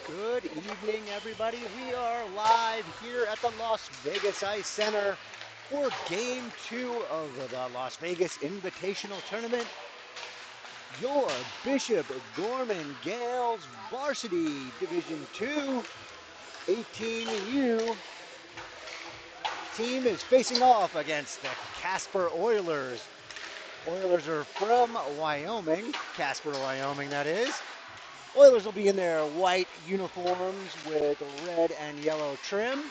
Good evening, everybody. We are live here at the Las Vegas Ice Center for Game 2 of the Las Vegas Invitational Tournament. Your Bishop Gorman Gales Varsity Division 2 18U team is facing off against the Casper Oilers. Oilers are from Wyoming, Casper, Wyoming, that is. Oilers will be in their white uniforms with red and yellow trim,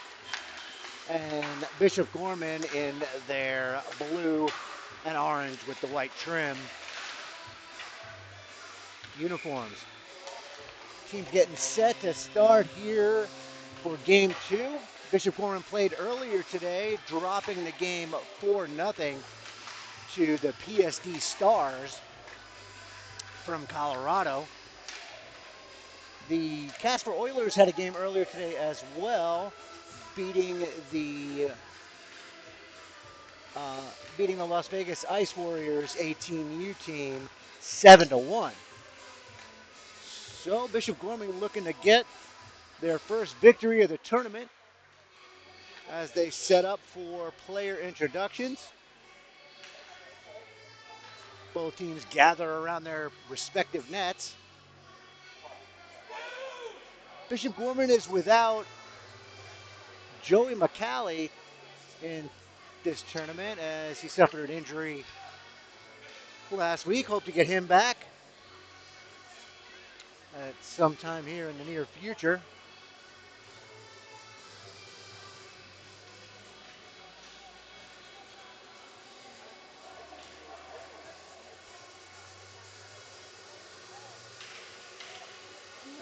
and Bishop Gorman in their blue and orange with the white trim uniforms. Team's getting set to start here for game 2. Bishop Gorman played earlier today, dropping the game 4-0 to the PSD Stars from Colorado. The Casper Oilers had a game earlier today as well, beating the Las Vegas Ice Warriors 18U team 7-1. So Bishop Gorman looking to get their first victory of the tournament as they set up for player introductions. Both teams gather around their respective nets. Bishop Gorman is without Joey McCallie in this tournament as he suffered an injury last week. Hope to get him back at some time here in the near future.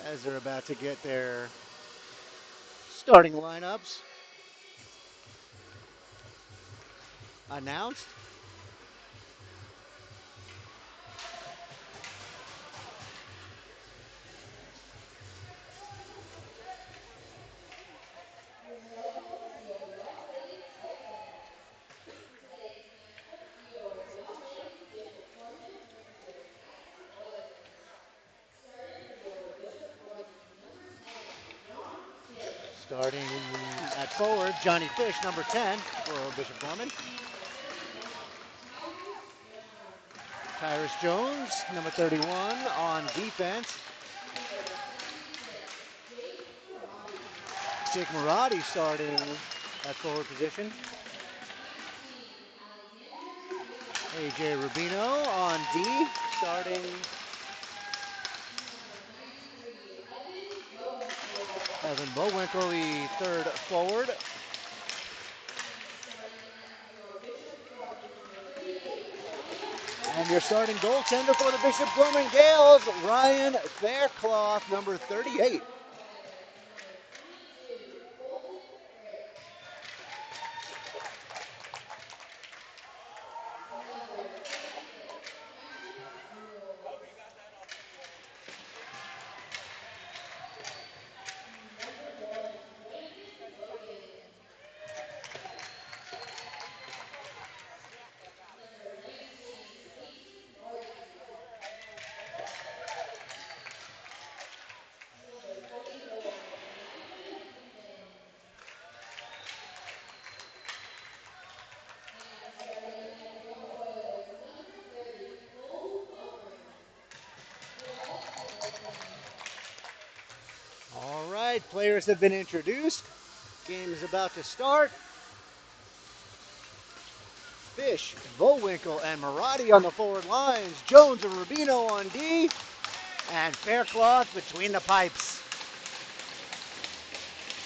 As they're about to get their starting lineups announced. Starting at forward, Johnny Fish, number 10 for Bishop Gorman. Tyrus Jones, number 31 on defense. Jake Marati starting at forward position. AJ Rubino on D, starting. Evan Bowinkle, the third forward. And your starting goaltender for the Bishop Gorman Gales, Ryan Faircloth, number 38. All right, players have been introduced. Game is about to start. Fish, Bowinkle, and Marati on the forward lines. Jones and Rubino on D. And Faircloth between the pipes.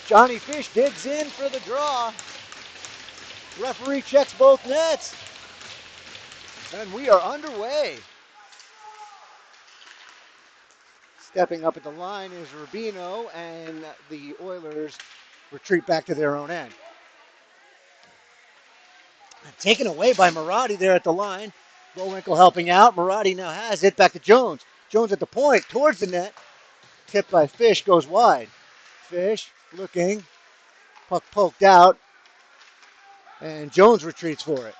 Johnny Fish digs in for the draw. Referee checks both nets. And we are underway. Stepping up at the line is Rubino, and the Oilers retreat back to their own end. Taken away by Marati there at the line. Bowinkle helping out. Marati now has it. Back to Jones. Jones at the point, towards the net. Tipped by Fish, goes wide. Fish looking. Puck poked out. And Jones retreats for it.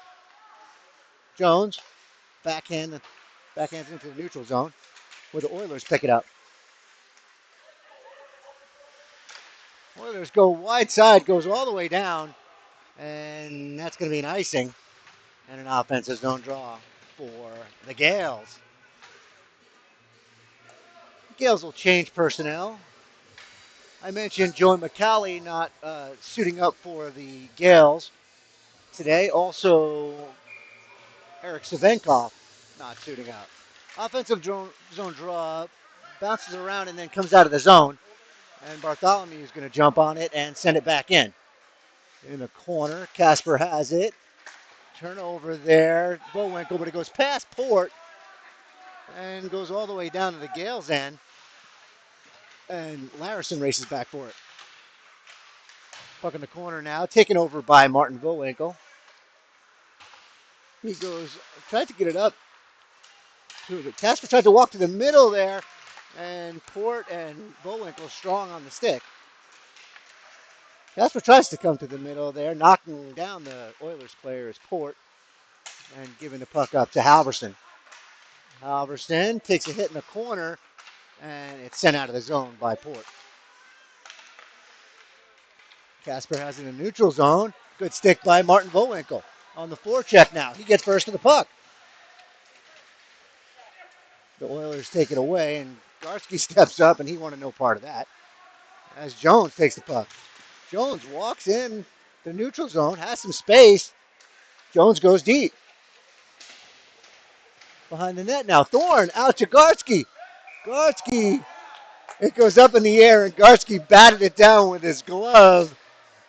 Jones backhands into the neutral zone where the Oilers pick it up. Oilers go wide side, goes all the way down, and that's going to be an icing and an offensive zone draw for the Gales. The Gales will change personnel. I mentioned Joey McCallie not suiting up for the Gales today. Also, Eric Savenkov not suiting up. Offensive zone draw bounces around and then comes out of the zone. And Bartholomew is going to jump on it and send it back in. In the corner, Casper has it. Turnover there. Bowinkle, but it goes past Port and goes all the way down to the Gales' end. And Larison races back for it. Puck in the corner now, taken over by Martin Bowinkle. He tried to get it up. Casper tried to walk to the middle there, and Port and Bowinkle strong on the stick. Casper tries to come to the middle there, knocking down the Oilers player's Port and giving the puck up to Halverson. Halverson takes a hit in the corner, and it's sent out of the zone by Port. Casper has it in the neutral zone. Good stick by Martin Bowinkle on the forecheck now. He gets first to the puck. The Oilers take it away, and Garski steps up, and he wanted no part of that. As Jones takes the puck. Jones walks in the neutral zone, has some space. Jones goes deep. Behind the net now. Thorne out to Garski. Garski. It goes up in the air, and Garski batted it down with his glove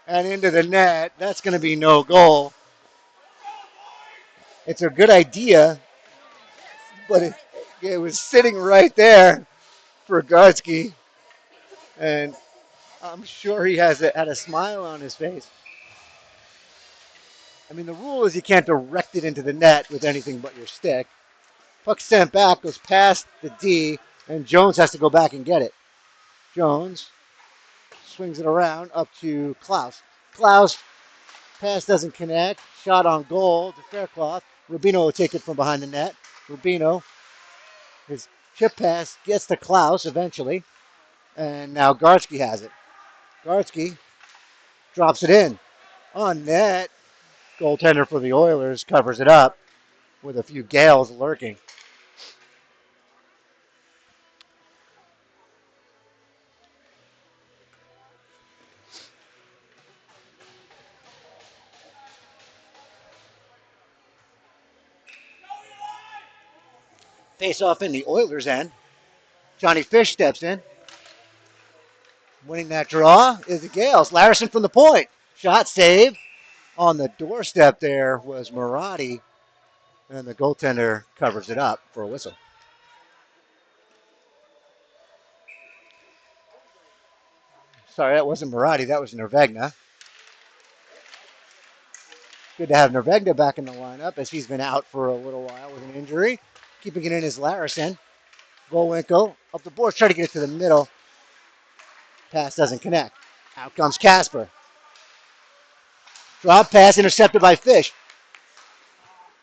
and into the net. That's going to be no goal. It's a good idea, but it was sitting right there for Garski. And I'm sure he had a smile on his face. I mean, the rule is you can't direct it into the net with anything but your stick. Puck sent back, goes past the D, and Jones has to go back and get it. Jones swings it around up to Klaus. Klaus, pass doesn't connect. Shot on goal to Faircloth. Rubino will take it from behind the net. Rubino, his chip pass gets to Klaus eventually. And now Garski has it. Garski drops it in. On net, goaltender for the Oilers covers it up with a few Gales lurking. Face off in the Oilers' end. Johnny Fish steps in. Winning that draw is the Gales. Larison from the point. Shot save. On the doorstep there was Marotti, and the goaltender covers it up for a whistle. Sorry, that wasn't Marotti. That was Nervegna. Good to have Nervegna back in the lineup as he's been out for a little while with an injury. Keeping it in is Larison. Bowinkle up the boards, trying to get it to the middle. Pass doesn't connect. Out comes Casper. Drop pass intercepted by Fish.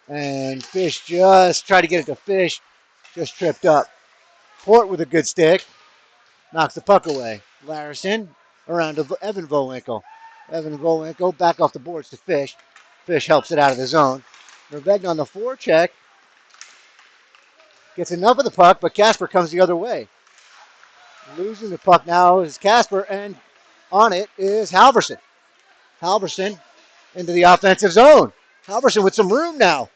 And Fish just tried to get it to Fish. Just tripped up. Port with a good stick. Knocks the puck away. Larison around to Evan Bowinkle. Evan Bowinkle back off the boards to Fish. Fish helps it out of the zone. Nervegna on the forecheck. Gets enough of the puck, but Casper comes the other way. Losing the puck now is Casper, and on it is Halverson. Halverson into the offensive zone. Halverson with some room now.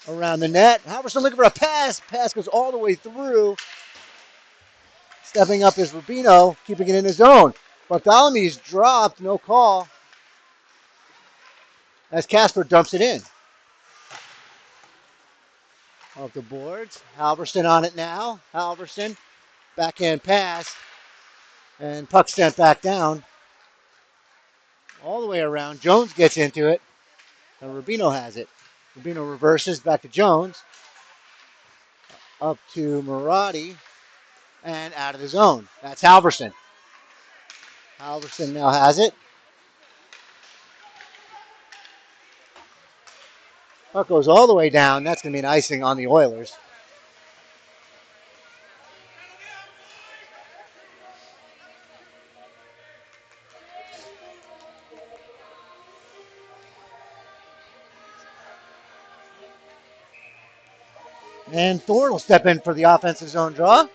Around the net. Halverson looking for a pass. Pass goes all the way through. Stepping up is Rubino, keeping it in his zone. Bartholomew's dropped, no call. As Casper dumps it in. Off the boards. Halverson on it now. Halverson, backhand pass. And puck sent back down. All the way around. Jones gets into it. And Rubino has it. Rubino reverses back to Jones. Up to Marotti. And out of the zone. That's Halverson. Halverson now has it. Puck goes all the way down. That's going to be an icing on the Oilers. And Thorne will step in for the offensive zone draw.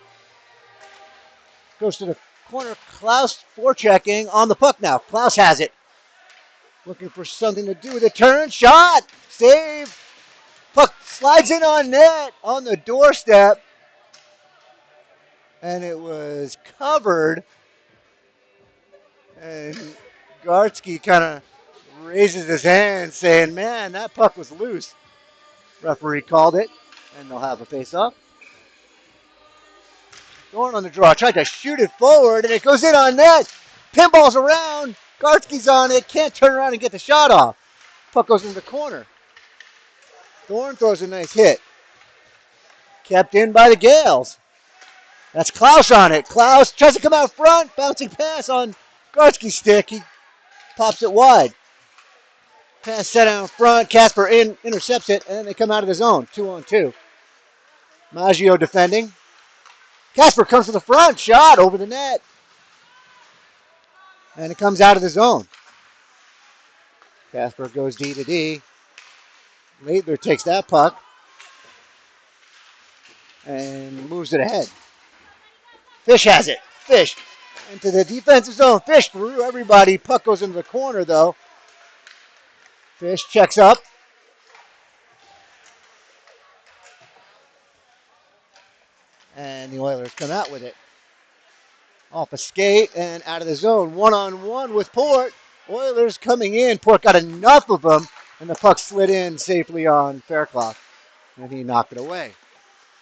Goes to the corner. Klaus forechecking on the puck now. Klaus has it. Looking for something to do with a turn. Shot. Save. Puck slides in on net on the doorstep. And it was covered. And Gartsky kind of raises his hand saying, man, that puck was loose. Referee called it. And they'll have a face-off. Thorne on the draw. Tried to shoot it forward, and it goes in on net. Pinballs around. Gartsky's on it. Can't turn around and get the shot off. Puck goes into the corner. Thorne throws a nice hit. Kept in by the Gales. That's Klaus on it. Klaus tries to come out front. Bouncing pass on Gartsky's stick. He pops it wide. Pass set out front. Casper intercepts it, and they come out of the zone. 2-on-2. Maggio defending. Casper comes to the front. Shot over the net. And it comes out of the zone. Casper goes D to D. Laidler takes that puck and moves it ahead. Fish has it. Fish into the defensive zone. Fish through everybody. Puck goes into the corner, though. Fish checks up. And the Oilers come out with it. Off a skate and out of the zone. One-on-one with Port. Oilers coming in. Port got enough of them, and the puck slid in safely on Faircloth. And he knocked it away.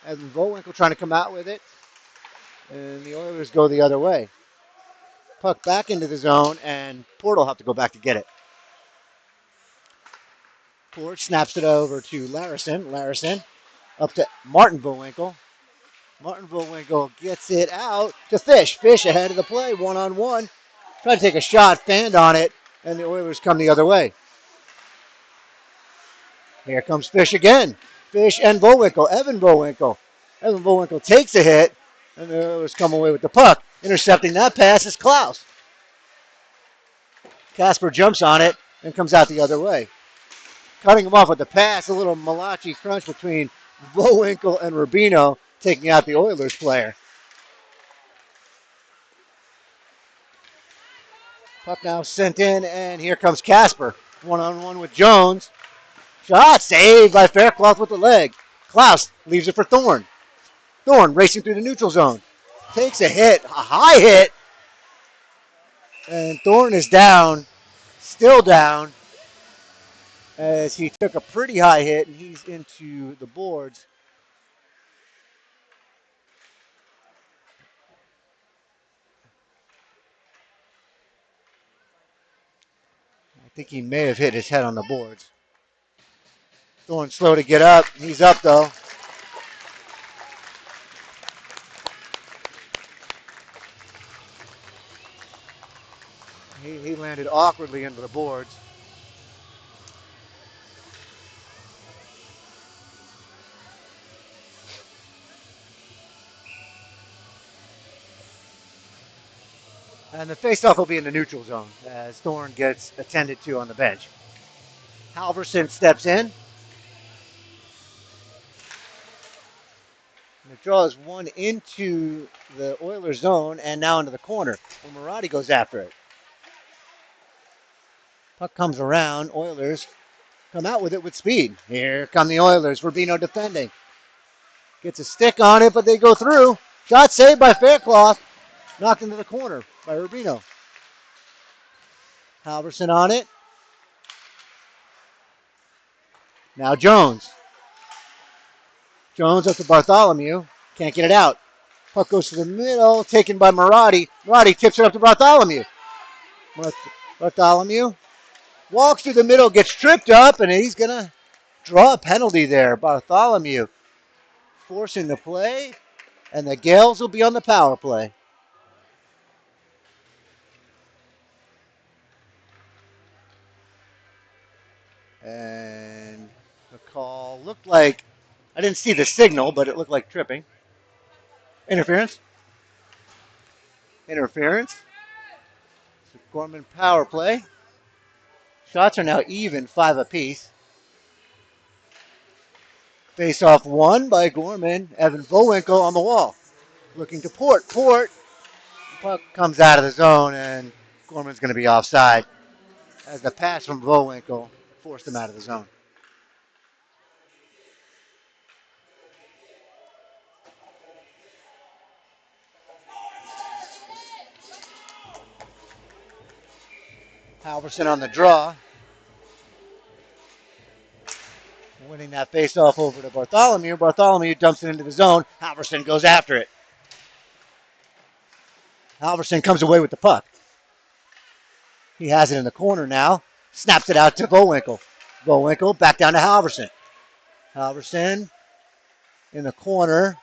Evan Vowinkle trying to come out with it. And the Oilers go the other way. Puck back into the zone, and Port will have to go back to get it. Port snaps it over to Larison. Larison up to Martin Vowinkle. Martin Vowinkle gets it out to Fish. Fish ahead of the play, one-on-one. Trying to take a shot, fanned on it, and the Oilers come the other way. Here comes Fish again. Fish and Vowinkle, Evan Vowinkle. Evan Vowinkle takes a hit, and the Oilers come away with the puck. Intercepting that pass is Klaus. Casper jumps on it and comes out the other way. Cutting him off with the pass, a little Malachi crunch between Vowinkle and Rubino, taking out the Oilers player. Puck now sent in, and here comes Casper. One-on-one with Jones. Shot saved by Faircloth with the leg. Klaus leaves it for Thorne. Thorne racing through the neutral zone. Takes a hit, a high hit. And Thorne is down, still down, as he took a pretty high hit, and he's into the boards. I think he may have hit his head on the boards. Thorne slow to get up. He's up, though. He landed awkwardly into the boards. And the faceoff will be in the neutral zone as Thorne gets attended to on the bench. Halverson steps in. And it draws one into the Oilers zone and now into the corner where Marotti goes after it. Puck comes around. Oilers come out with it with speed. Here come the Oilers. Rubino defending. Gets a stick on it, but they go through. Shot saved by Faircloth. Knocked into the corner by Rubino. Halverson on it. Now Jones. Jones up to Bartholomew. Can't get it out. Puck goes to the middle. Taken by Marotti. Marotti tips it up to Bartholomew. Bartholomew walks through the middle, gets tripped up, and he's going to draw a penalty there. Bartholomew forcing the play, and the Gales will be on the power play. And the call looked like, I didn't see the signal, but it looked like tripping. Interference. Interference. So Gorman power play. Shots are now even, 5 apiece. Face-off won by Gorman. Evan Vowinkle on the wall. Looking to Port. Port. Puck comes out of the zone, and Gorman's going to be offside as the pass from Vowinkle forced him out of the zone. Halverson on the draw. Winning that face-off over to Bartholomew. Bartholomew dumps it into the zone. Halverson goes after it. Halverson comes away with the puck. He has it in the corner now. Snaps it out to Vowinkle. Vowinkle back down to Halverson. Halverson in the corner.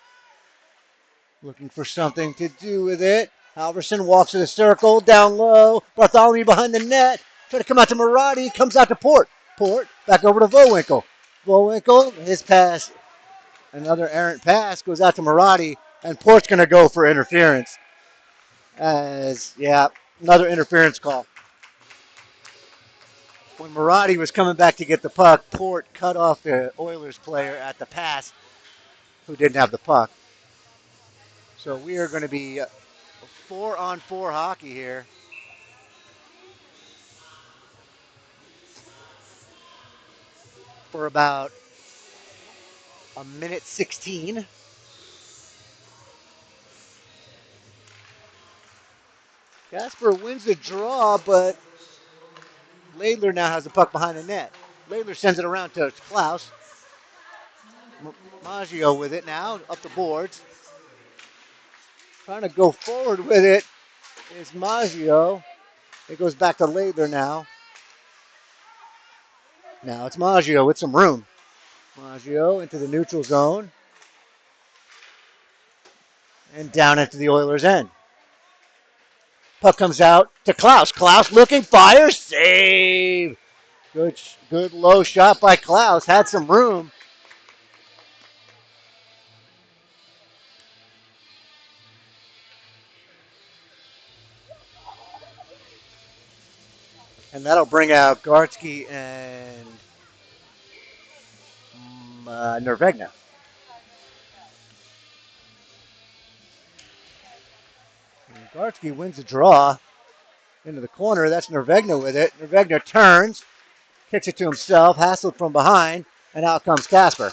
Looking for something to do with it. Halverson walks to the circle, down low. Bartholomew behind the net. Try to come out to Marotti. Comes out to Port. Port back over to Vowinkle. Vowinkle, his pass. Another errant pass goes out to Marotti. And Port's going to go for interference. Another interference call. When Marotti was coming back to get the puck, Port cut off the Oilers player at the pass who didn't have the puck. So we are going to be 4-on-4 hockey here. For about a minute 16. Casper wins the draw, but Laidler now has the puck behind the net. Laidler sends it around to Klaus. Maggio with it now, up the boards. Trying to go forward with it is Maggio. It goes back to Laidler now. Now it's Maggio with some room. Maggio into the neutral zone. And down into the Oilers' end. Puck comes out to Klaus. Klaus looking, fires, save. Good low shot by Klaus. Had some room. And that'll bring out Gartsky and Nervegna. And Gartsky wins the draw into the corner. That's Nervegna with it. Nervegna turns, kicks it to himself, hassled from behind, and out comes Casper.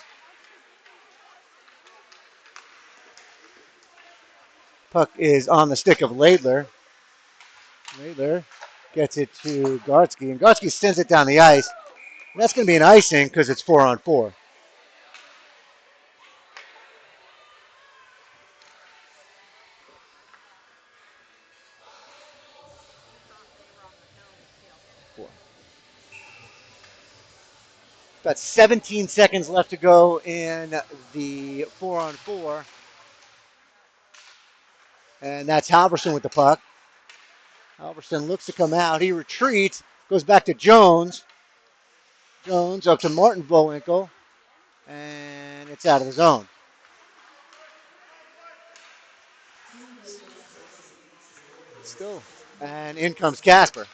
Puck is on the stick of Laidler. Laidler gets it to Gartsky, and Gartsky sends it down the ice. And that's going to be an icing because it's 4-on-4. About 17 seconds left to go in the 4-on-4. And that's Halverson with the puck. Halverson looks to come out. He retreats, goes back to Jones. Jones up to Martin Vowinkle. And it's out of the zone. Still. And in comes Casper.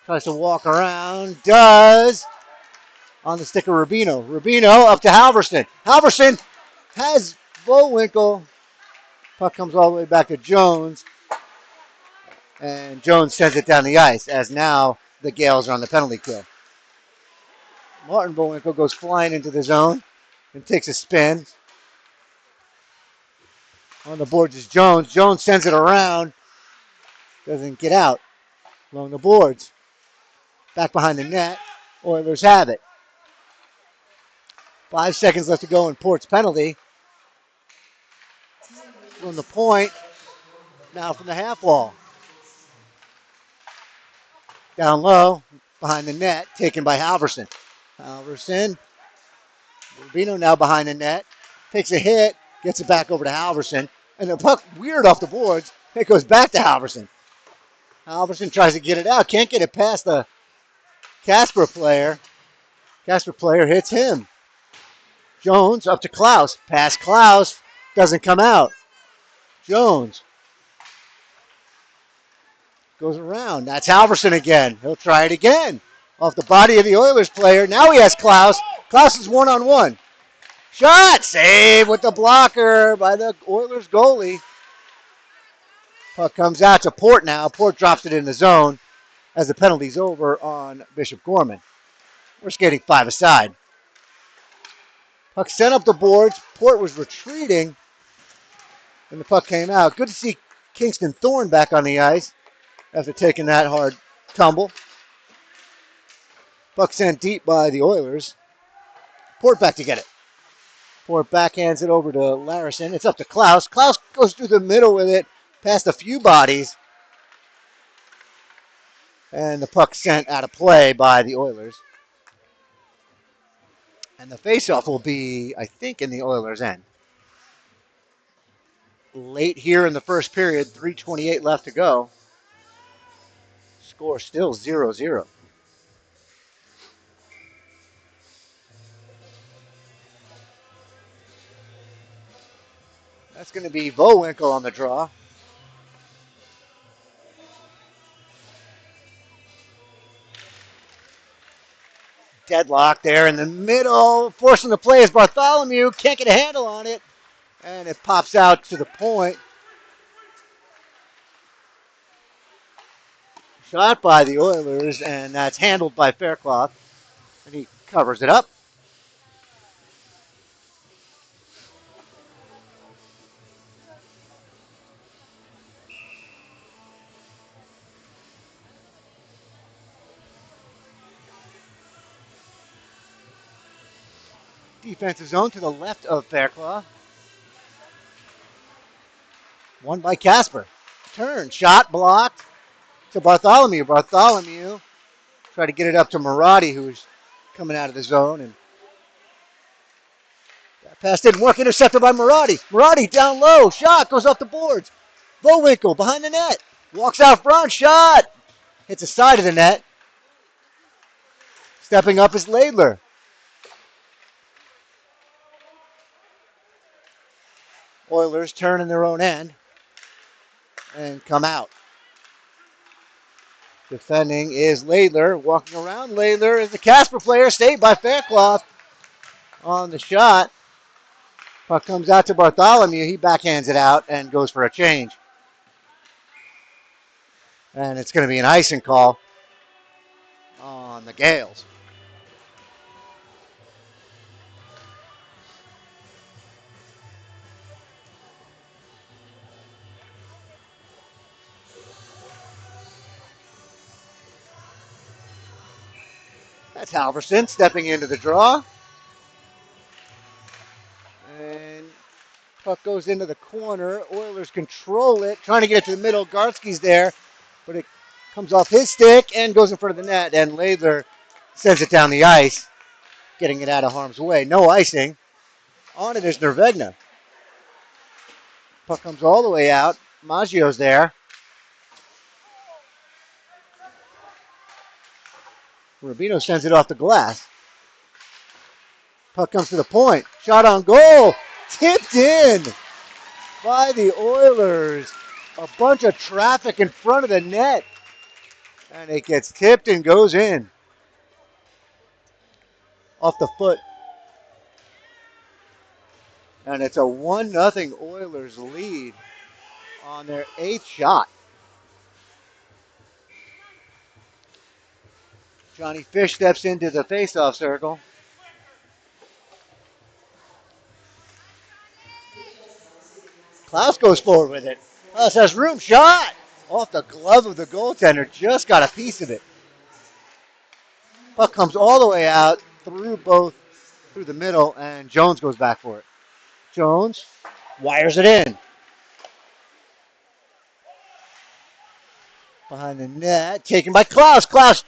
Tries to walk around. Does. On the stick of Rubino. Rubino up to Halverson. Halverson has Vowinkle. Puck comes all the way back to Jones. And Jones sends it down the ice as now the Gales are on the penalty kill. Martin Vowinkle goes flying into the zone and takes a spin. On the boards is Jones. Jones sends it around. Doesn't get out. Along the boards. Back behind the net. Oilers have it. 5 seconds left to go in Port's penalty. From the point. Now from the half wall. Down low. Behind the net. Taken by Halverson. Halverson. Rubino now behind the net. Takes a hit. Gets it back over to Halverson. And the puck weird off the boards. It goes back to Halverson. Halverson tries to get it out. Can't get it past the Casper player. Casper player hits him. Jones up to Klaus. Pass Klaus. Doesn't come out. Jones. Goes around. That's Halverson again. He'll try it again. Off the body of the Oilers player. Now he has Klaus. Klaus is one-on-one. Shot! Save with the blocker by the Oilers goalie. Puck comes out to Port now. Port drops it in the zone as the penalty's over on Bishop Gorman. We're skating 5 aside. Puck sent up the boards. Port was retreating, and the puck came out. Good to see Kingston Thorne back on the ice after taking that hard tumble. Puck sent deep by the Oilers. Port back to get it. Port backhands it over to Larison. It's up to Klaus. Klaus goes through the middle with it, past a few bodies. And the puck sent out of play by the Oilers. And the faceoff will be, I think, in the Oilers' end. Late here in the first period, 3:28 left to go. Score still 0-0. That's going to be Vowinkle on the draw. Deadlock there in the middle. Forcing the play is Bartholomew. Can't get a handle on it. And it pops out to the point. Shot by the Oilers, and that's handled by Faircloth. And he covers it up. Defensive zone to the left of Faircloth. Won by Casper. Turn, shot blocked to Bartholomew. Bartholomew tried to get it up to Marotti, who's coming out of the zone. And that pass didn't work. Intercepted by Marotti. Marotti down low. Shot goes off the boards. Vowinkle behind the net. Walks out front. Shot. Hits the side of the net. Stepping up is Laidler. Oilers turn in their own end and come out. Defending is Laidler. Walking around Laidler is the Casper player. Saved by Faircloth on the shot. Puck comes out to Bartholomew. He backhands it out and goes for a change. And it's going to be an icing call on the Gales. That's Halverson stepping into the draw. And puck goes into the corner. Oilers control it, trying to get it to the middle. Gartsky's there, but it comes off his stick and goes in front of the net. And Laidler sends it down the ice, getting it out of harm's way. No icing. On it is Nervegna. Puck comes all the way out. Maggio's there. Rubino sends it off the glass. Puck comes to the point. Shot on goal. Tipped in by the Oilers. A bunch of traffic in front of the net. And it gets tipped and goes in. Off the foot. And it's a 1-0 Oilers lead on their 8th shot. Johnny Fish steps into the faceoff circle. Klaus goes forward with it. Klaus has room. Shot! Off the glove of the goaltender. Just got a piece of it. Puck comes all the way out through the middle, and Jones goes back for it. Jones wires it in. Behind the net. Taken by Klaus. Klaus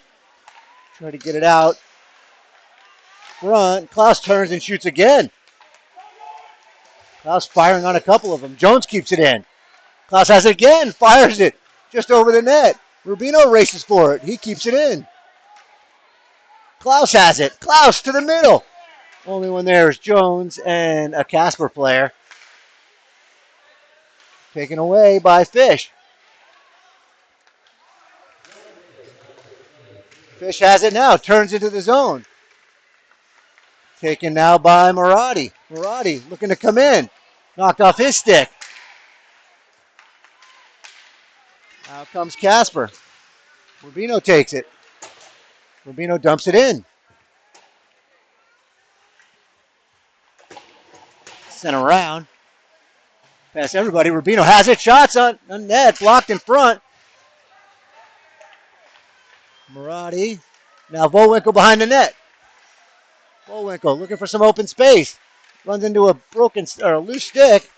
trying to get it out front. Klaus turns and shoots again. Klaus firing on a couple of them. Jones keeps it in. Klaus has it again. Fires it just over the net. Rubino races for it. He keeps it in. Klaus has it. Klaus to the middle. Only one there is Jones and a Casper player. Taken away by Fish. Fish has it now. Turns into the zone. Taken now by Murati. Murati looking to come in. Knocked off his stick. Out comes Casper. Rubino takes it. Rubino dumps it in. Sent around. Past everybody. Rubino has it. Shots on net. Blocked in front. Murati. Now Volwinkle behind the net. Volwinkle looking for some open space. Runs into a broken or a loose stick.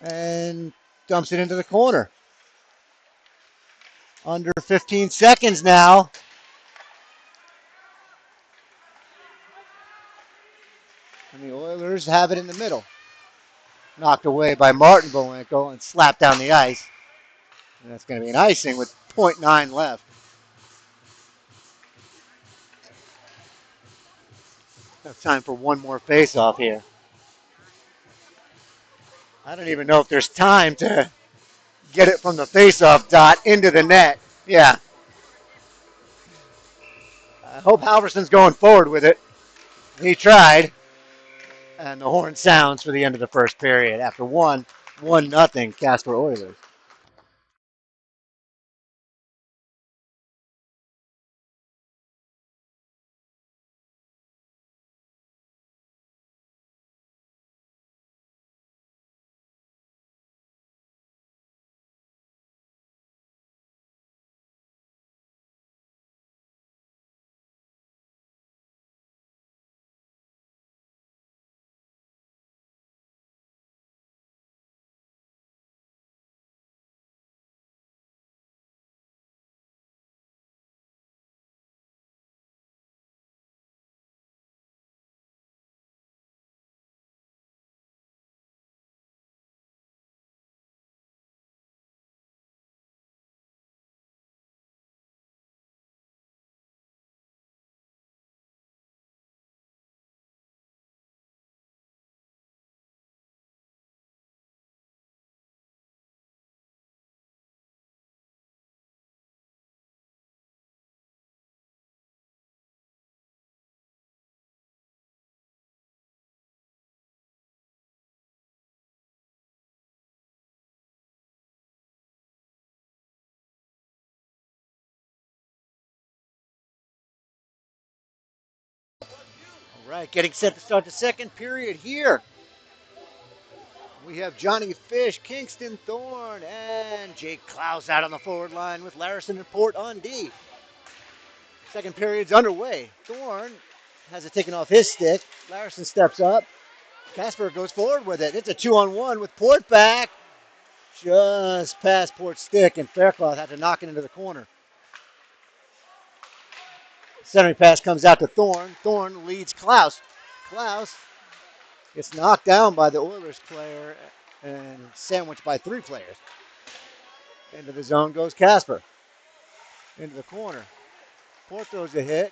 And dumps it into the corner. Under 15 seconds now. And the Oilers have it in the middle. Knocked away by Martin Volwinkle and slapped down the ice. And that's going to be an icing with .9 left. Have time for one more face-off here. I don't even know if there's time to get it from the face-off dot into the net. Yeah. I hope Halverson's going forward with it. He tried. And the horn sounds for the end of the first period after 1-0 Casper Oilers. All right, getting set to start the second period here. We have Johnny Fish, Kingston Thorne, and Jake Klaus out on the forward line with Larison and Port on D. Second period's underway. Thorne has it taken off his stick. Larison steps up. Casper goes forward with it. It's a 2-on-1 with Port back. Just past Port's stick, and Faircloth had to knock it into the corner. Centering pass comes out to Thorne. Thorne leads Klaus. Klaus gets knocked down by the Oilers player and sandwiched by three players. Into the zone goes Casper. Into the corner. Port throws a hit.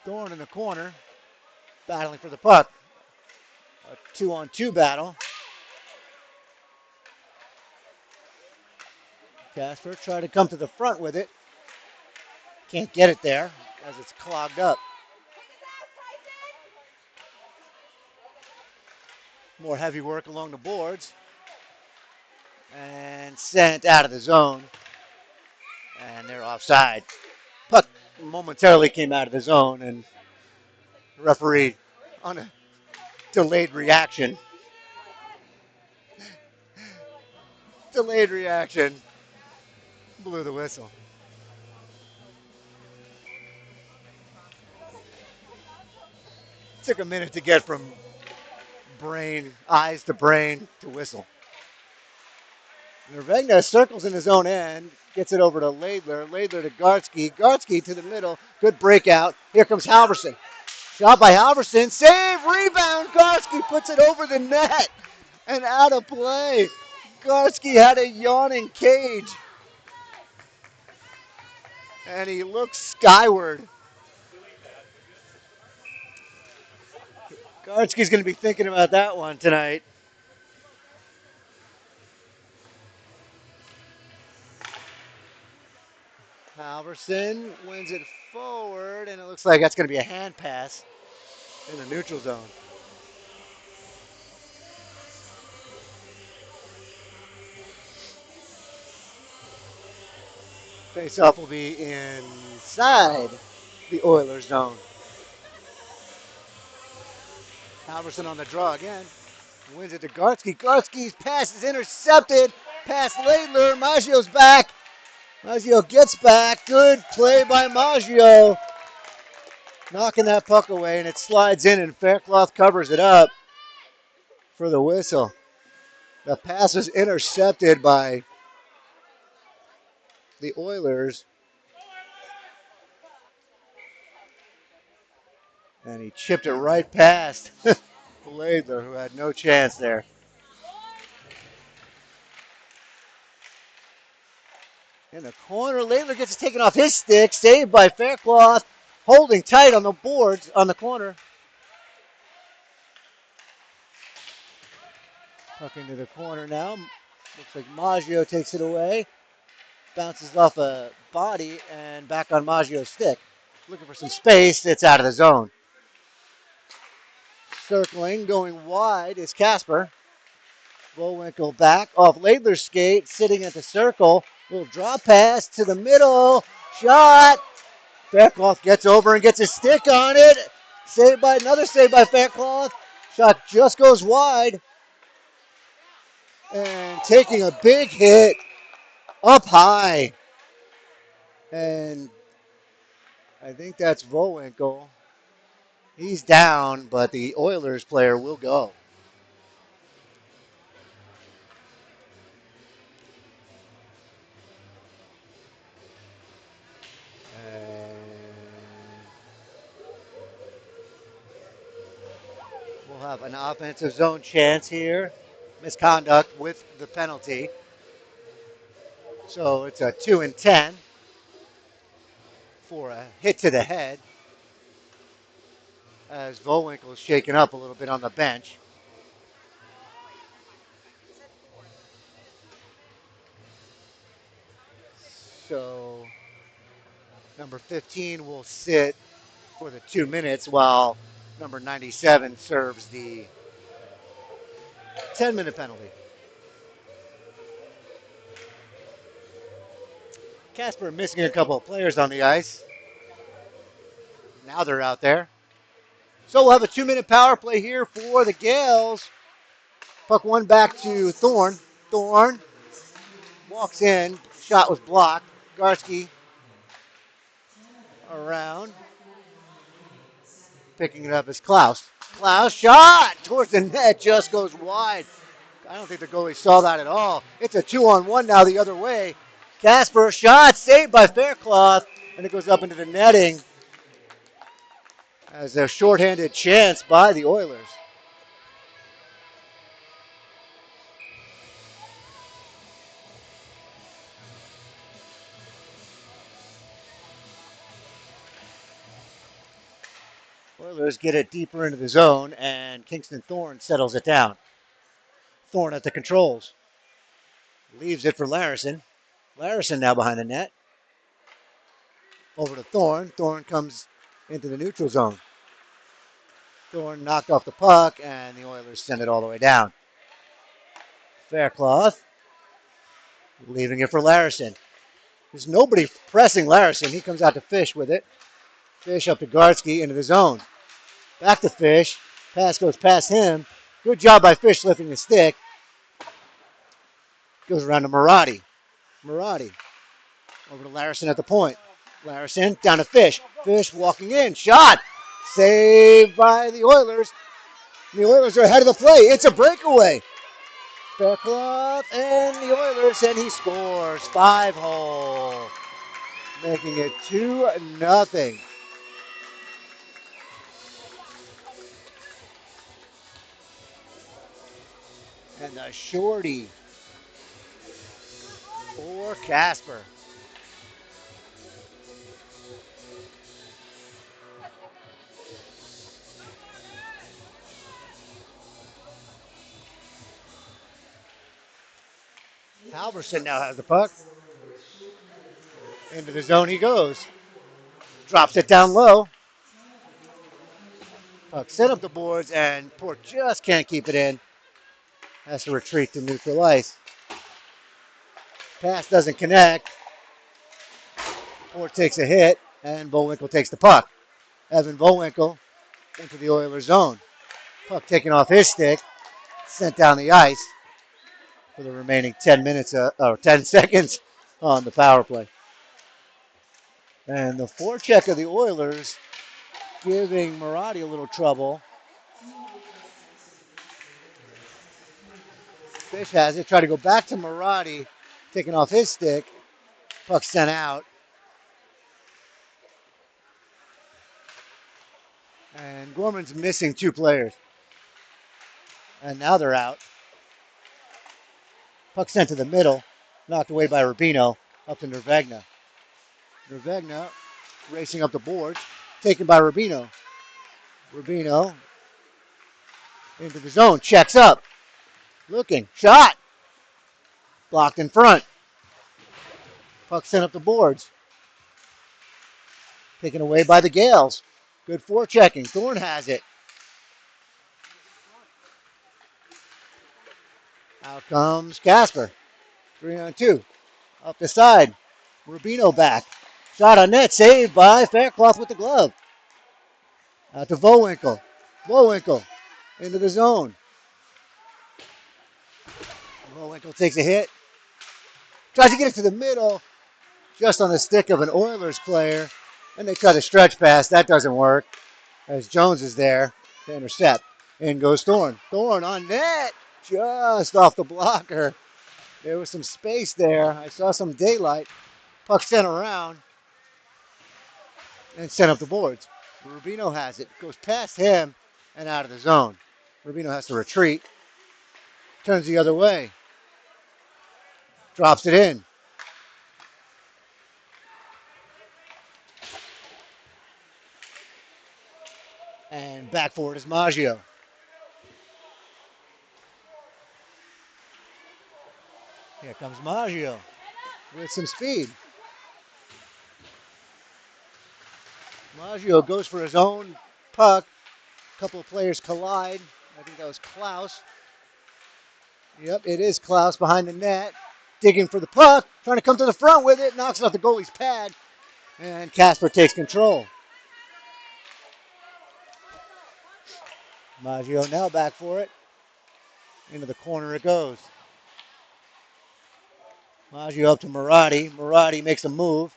Thorne in the corner. Battling for the puck. A 2-on-2 battle. Casper tried to come to the front with it. Can't get it there as it's clogged up. More heavy work along the boards. And sent out of the zone. And they're offside. Puck momentarily came out of the zone, and the referee, on a delayed reaction, blew the whistle. Took a minute to get from eyes to brain to whistle. Nervegna circles in his own end, gets it over to Laidler. Laidler to Gartsky. Gartsky to the middle. Good breakout. Here comes Halverson. Shot by Halverson. Save, rebound. Gartsky puts it over the net and out of play. Gartsky had a yawning cage. And he looks skyward. Gartsky's going to be thinking about that one tonight. Halverson wins it forward, and it looks like that's going to be a hand pass in the neutral zone. Face-off will be inside the Oilers zone. Halverson on the draw again. Wins it to Gartsky. Gartsky's pass is intercepted. Pass Laidler. Maggio's back. Maggio gets back. Good play by Maggio. Knocking that puck away, and it slides in, and Faircloth covers it up for the whistle. The pass was intercepted by the Oilers, and he chipped it right past Laidler, who had no chance there. In the corner, Laidler gets it taken off his stick, saved by Faircloth, holding tight on the boards on the corner. Puck into the corner now. Looks like Maggio takes it away. Bounces off a body and back on Maggio's stick. Looking for some space. It's out of the zone. Circling, going wide is Casper. Bullwinkle back off Laidler's skate, sitting at the circle. Little draw pass to the middle. Shot. Faircloth gets over and gets his stick on it. Another save by Faircloth. Shot just goes wide. And taking a big hit up high. And I think that's Bullwinkle. He's down, but the Oilers player will go. We'll have an offensive zone chance here. Misconduct with the penalty. So it's a 2 and 10 for a hit to the head as Bullwinkle is shaken up a little bit on the bench. So number 15 will sit for the 2 minutes while number 97 serves the 10-minute penalty. Casper missing a couple of players on the ice. Now they're out there. So we'll have a 2-minute power play here for the Gales. Puck one back to Thorne. Thorne walks in. Shot was blocked. Garski around. Picking it up is Klaus. Klaus shot towards the net. Just goes wide. I don't think the goalie saw that at all. It's a 2-on-1 now the other way. Casper shot saved by Faircloth. And it goes up into the netting as a shorthanded chance by the Oilers. Oilers get it deeper into the zone, and Kingston Thorne settles it down. Thorne at the controls. Leaves it for Larison. Larison now behind the net. Over to Thorne. Thorne comes into the neutral zone. Thorne knocked off the puck, and the Oilers send it all the way down. Faircloth leaving it for Larison. There's nobody pressing Larison. He comes out to Fish with it. Fish up to Gartsky into the zone. Back to Fish. Pass goes past him. Good job by Fish lifting the stick. Goes around to Marotti. Marotti over to Larison at the point. Larison down to Fish. Fish walking in. Shot. Saved by the Oilers. The Oilers are ahead of the play. It's a breakaway. Faircloth and the Oilers, and he scores. 5-hole. Making it 2-0. And the shorty for Casper. Halverson now has the puck. Into the zone he goes. Drops it down low. Puck set up the boards, and Port just can't keep it in. Has to retreat to neutral ice. Pass doesn't connect. Port takes a hit, and Bullwinkle takes the puck. Evan Bullwinkle into the Oilers zone. Puck taken off his stick, sent down the ice for the remaining 10 minutes, or 10 seconds on the power play. And the forecheck of the Oilers giving Marotti a little trouble. Fish has it. Try to go back to Marotti, taking off his stick. Puck sent out. And Gorman's missing 2 players. And now they're out. Puck sent to the middle. Knocked away by Rubino. Up to Nervegna. Nervegna racing up the boards. Taken by Rubino. Rubino into the zone. Checks up. Looking. Shot. Blocked in front. Puck sent up the boards. Taken away by the Gales. Good forechecking. Thorne has it. Out comes Casper. 3-on-2. Up the side. Rubino back. Shot on net. Saved by Faircloth with the glove. Out to Bullwinkle. Bullwinkle into the zone. Bullwinkle takes a hit. Tries to get it to the middle. Just on the stick of an Oilers player. And they cut a stretch pass. That doesn't work. As Jones is there to intercept. In goes Thorne. Thorne on net. Just off the blocker. There was some space there. I saw some daylight. Puck sent around. And sent up the boards. Rubino has it. Goes past him and out of the zone. Rubino has to retreat. Turns the other way. Drops it in. And back forward is Maggio. Here comes Maggio with some speed. Maggio goes for his own puck. A couple of players collide. I think that was Klaus. Yep, it is Klaus behind the net. Digging for the puck. Trying to come to the front with it. Knocks it off the goalie's pad. And Casper takes control. Maggio now back for it. Into the corner it goes. Maggio up to Marotti. Marotti makes a move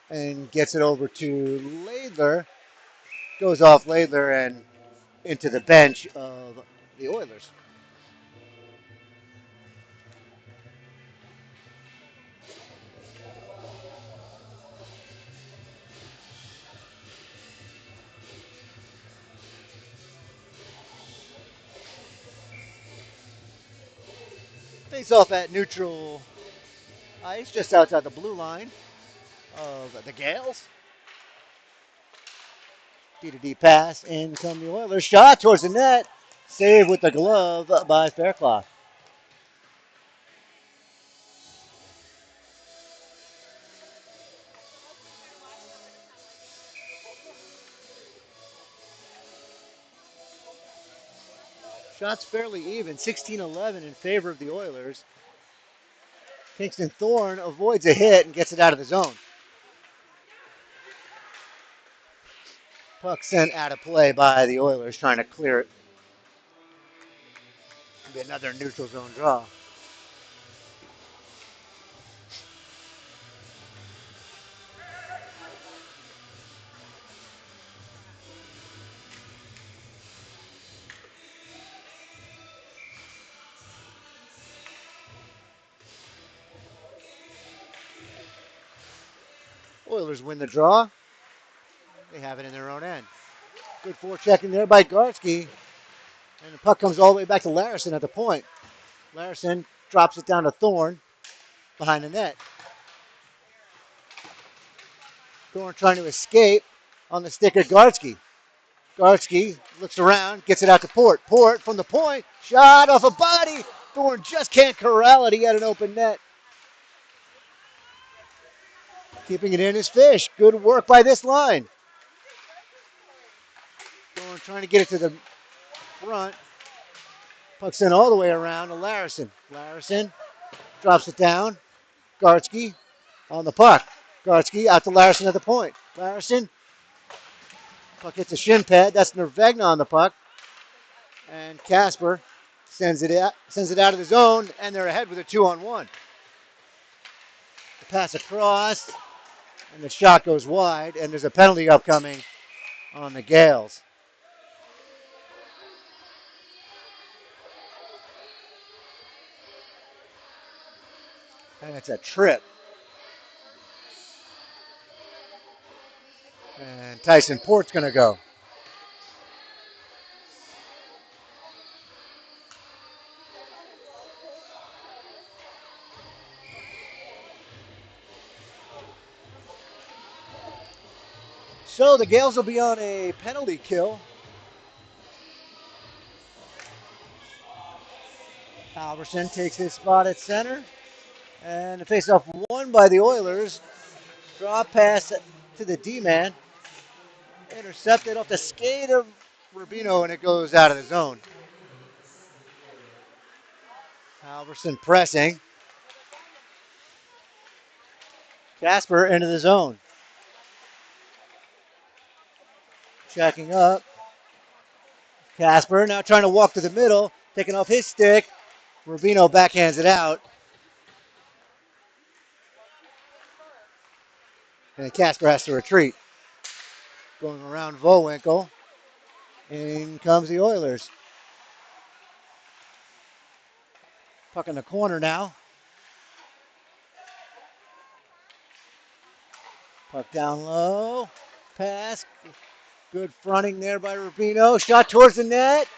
and gets it over to Laidler. Goes off Laidler and into the bench of the Oilers. Face off at neutral ice, just outside the blue line of the Gales. D2D pass, in come the Oilers. Shot towards the net. Save with the glove by Faircloth. Shots fairly even, 16-11 in favor of the Oilers. Kingston Thorne avoids a hit and gets it out of the zone. Puck sent out of play by the Oilers, trying to clear it. Be another neutral zone draw. Oilers win the draw. They have it in their own end. Good forechecking there by Gartsky. And the puck comes all the way back to Larison at the point. Larison drops it down to Thorne behind the net. Thorne trying to escape on the stick of Gartsky. Gartsky looks around, gets it out to Port. Port from the point. Shot off a body. Thorne just can't corral it. He had an open net. Keeping it in is Fish. Good work by this line. Trying to get it to the front. Puck's in all the way around to Larison. Larison drops it down. Gartsky on the puck. Gartsky out to Larison at the point. Larison, puck hits a shin pad. That's Nervegna on the puck. And Casper sends it out of the zone, and they're ahead with a 2-on-1. The pass across, and the shot goes wide, and there's a penalty upcoming on the Gales. And it's a trip. And Tyson Port's going to go. So the Gales will be on a penalty kill. Halverson takes his spot at center. And the faceoff won by the Oilers. Draw pass to the D-man. Intercepted off the skate of Rubino, and it goes out of the zone. Halverson pressing. Casper into the zone. Checking up. Casper now trying to walk to the middle, taking off his stick. Rubino backhands it out. And Casper has to retreat. Going around Vowinkle. In comes the Oilers. Puck in the corner now. Puck down low. Pass. Good fronting there by Rubino. Shot towards the net.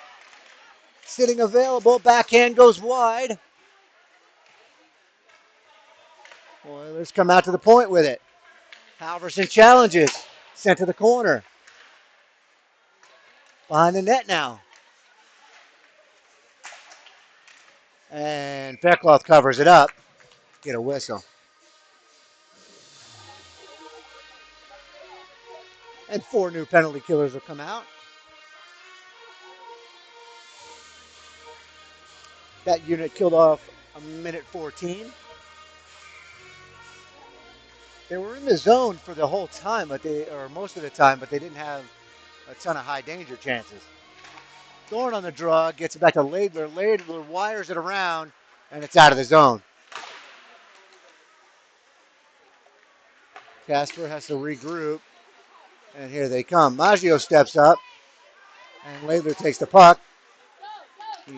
Sitting available. Backhand goes wide. Oilers come out to the point with it. Halverson challenges. Sent to the corner. Behind the net now. And Faircloth covers it up. Get a whistle. And 4 new penalty killers will come out. That unit killed off a minute 14. They were in the zone for the whole time, or most of the time, but they didn't have a ton of high danger chances. Thorne on the draw, gets it back to Laidler. Laidler wires it around, and it's out of the zone. Casper has to regroup, and here they come. Maggio steps up, and Laidler takes the puck. He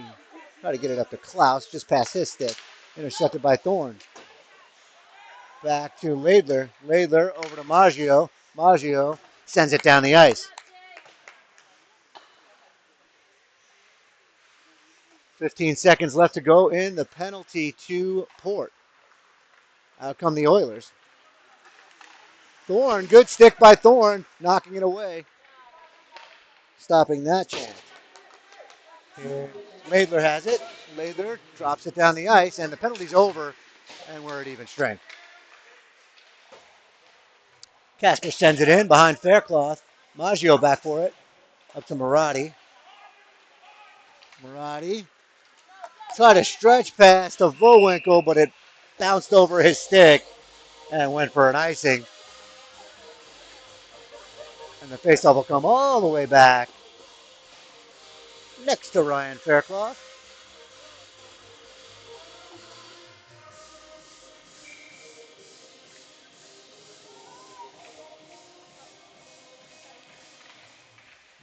tried to get it up to Klaus, just past his stick. Intercepted by Thorne. Back to Laidler. Laidler over to Maggio. Maggio sends it down the ice. 15 seconds left to go in the penalty to Port. Out come the Oilers. Thorne, good stick by Thorne, knocking it away. Stopping that chance. Here, Laidler has it. Laidler drops it down the ice, and the penalty's over, and we're at even strength. Casper sends it in behind Faircloth. Maggio back for it. Up to Marotti. Marotti tried a stretch pass to Vowinkle, but it bounced over his stick and went for an icing. And the faceoff will come all the way back next to Ryan Faircloth.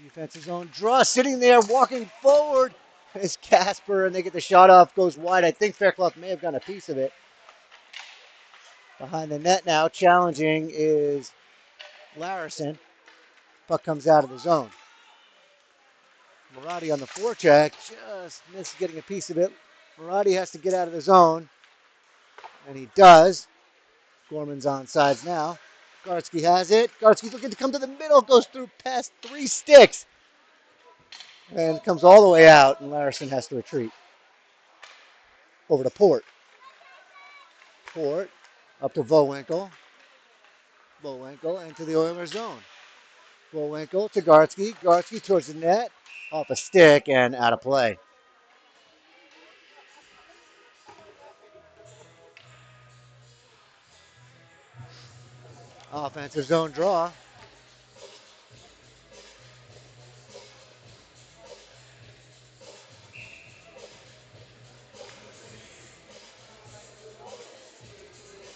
Defensive zone draw, sitting there, walking forward is Casper, and they get the shot off, goes wide. I think Faircloth may have gotten a piece of it. Behind the net now, challenging is Larison. Puck comes out of the zone. Marotti on the forecheck, just missed getting a piece of it. Marotti has to get out of the zone, and he does. Gorman's on sides now. Gartsky has it. Gartsky's looking to come to the middle, goes through past 3 sticks, and comes all the way out, and Larison has to retreat. Over to Port. Port up to Vowinkle. Bowinkle into the Oilers zone. Bowinkle to Gartsky. Gartsky towards the net. Off a stick and out of play. Offensive zone draw.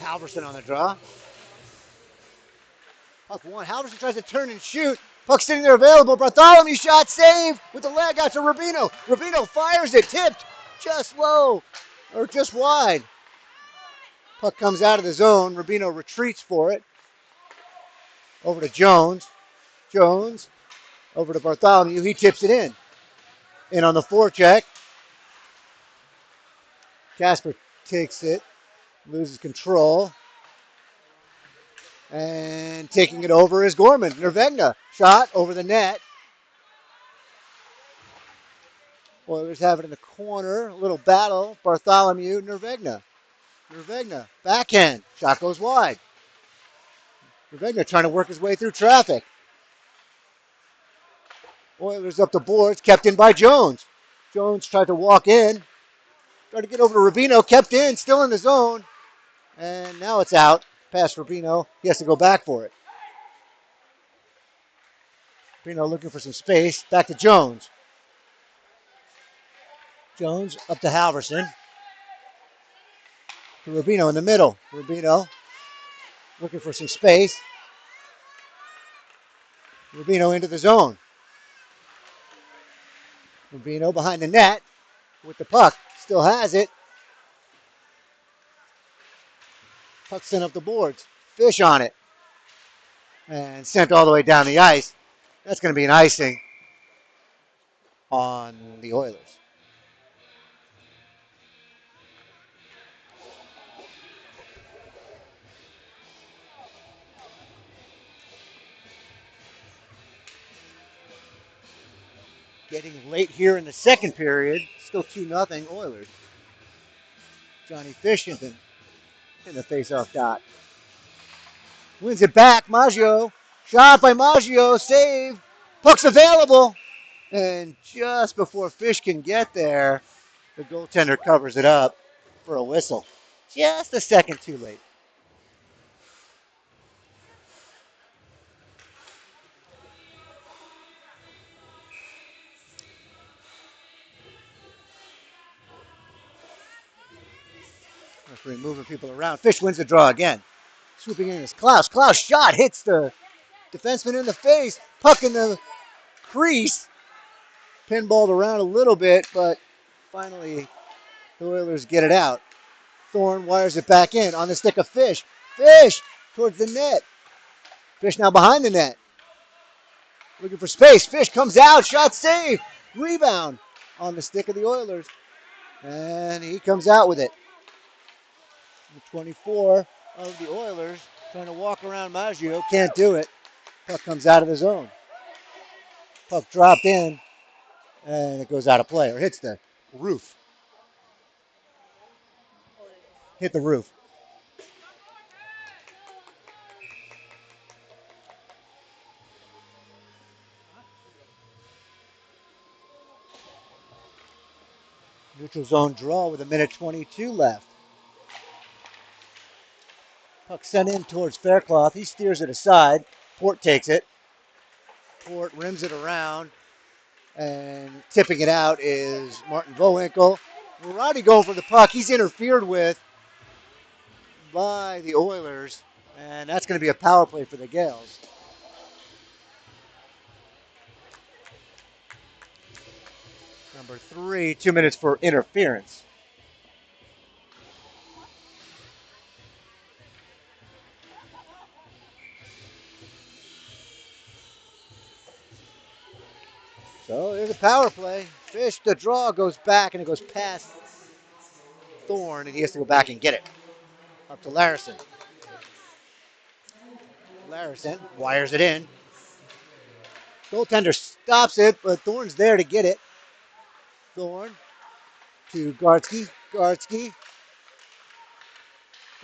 Halverson on the draw. Puck one. Halverson tries to turn and shoot. Puck sitting there available. Bartholomew shot saved with the leg out to Rubino. Rubino fires it. Tipped just low or just wide. Puck comes out of the zone. Rubino retreats for it. Over to Jones. Jones over to Bartholomew. He tips it in. In on the forecheck. Casper takes it. Loses control. And taking it over is Gorman. Nervegna. Shot over the net. Oilers have it in the corner. A little battle. Bartholomew, Nervegna. Nervegna. Backhand. Shot goes wide. Nervegna trying to work his way through traffic. Oilers up the boards. Kept in by Jones. Jones tried to walk in. Tried to get over to Rubino. Kept in. Still in the zone. And now it's out. Past Rubino. He has to go back for it. Rubino looking for some space. Back to Jones. Jones up to Halverson. To Rubino in the middle. Rubino looking for some space. Rubino into the zone. Rubino behind the net with the puck. Still has it. Puck sent up the boards. Fish on it. And sent all the way down the ice. That's going to be an icing on the Oilers. Getting late here in the second period. Still 2-0 Oilers. Johnny Fishington in the faceoff dot. Wins it back. Maggio. Shot by Maggio. Save. Puck's available. And just before Fish can get there, the goaltender covers it up for a whistle. Just a second too late. Referee moving people around. Fish wins the draw again. Swooping in is Klaus. Klaus shot hits the defenseman in the face. Puck in the crease. Pinballed around a little bit, but finally the Oilers get it out. Thorne wires it back in on the stick of Fish. Fish towards the net. Fish now behind the net. Looking for space. Fish comes out. Shot saved. Rebound on the stick of the Oilers. And he comes out with it. The 24 of the Oilers trying to walk around Maggio. Can't do it. Puck comes out of the zone. Puck dropped in. And it goes out of play or hits the roof. Hit the roof. Neutral zone draw with 1:22 left. Puck sent in towards Faircloth. He steers it aside. Port takes it. Port rims it around. And tipping it out is Martin Bowinkle. Roddy going for the puck. He's interfered with by the Oilers. And that's going to be a power play for the Gales. Number 3, 2 minutes for interference. So there's a power play. Fish, the draw goes back and it goes past Thorne and he has to go back and get it. Up to Larison. Larison wires it in. Goaltender stops it, but Thorne's there to get it. Thorne to Gartsky. Gartsky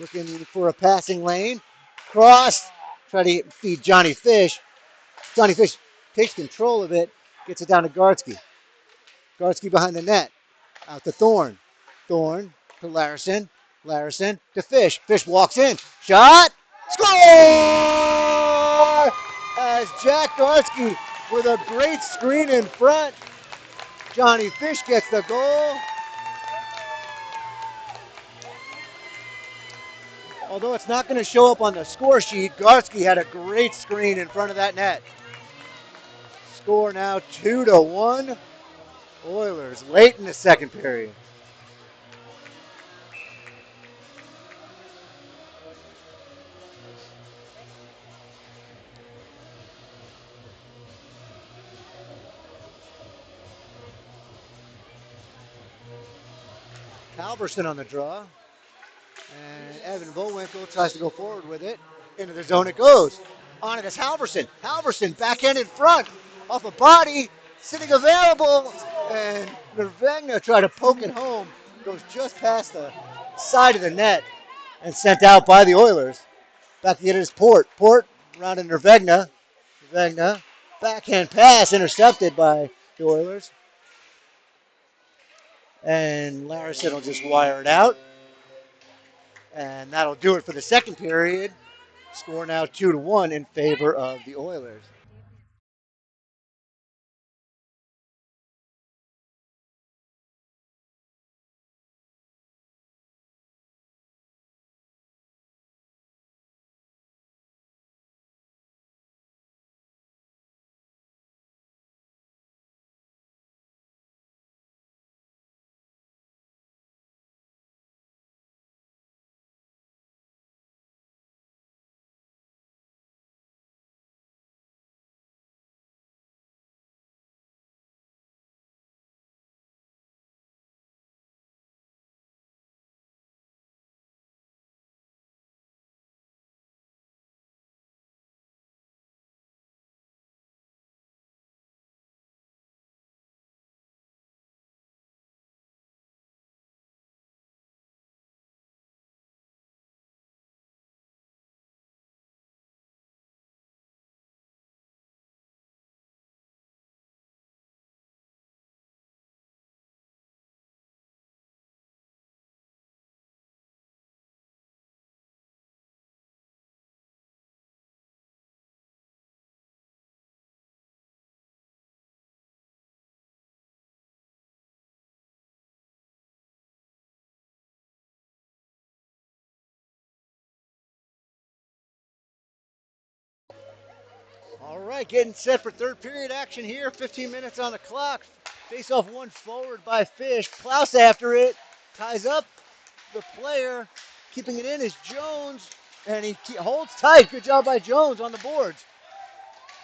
looking for a passing lane. Cross try to feed Johnny Fish. Johnny Fish takes control of it, gets it down to Gartsky. Gartsky behind the net. Out to Thorne. Thorne to Larison. Larison to Fish. Fish walks in. Shot. Score! As Jack Gartsky with a great screen in front. Johnny Fish gets the goal. Although it's not going to show up on the score sheet, Gartsky had a great screen in front of that net. Score now 2-1. Oilers late in the second period. Halverson on the draw. And Evan Bullwinkle tries to go forward with it. Into the zone it goes. On it is Halverson. Halverson backhand in front. Off a body. Sitting available. And Nervegna tried to poke it home. Goes just past the side of the net. And sent out by the Oilers. Back to get it is Port. Port around to Nervegna. Nervegna. Backhand pass intercepted by the Oilers. And Larison will just wire it out. And that'll do it for the second period. Score now 2-1 in favor of the Oilers. All right, getting set for third period action here. 15 minutes on the clock. Face off one forward by Fish. Klaus after it. Ties up the player. Keeping it in is Jones. And he holds tight. Good job by Jones on the boards.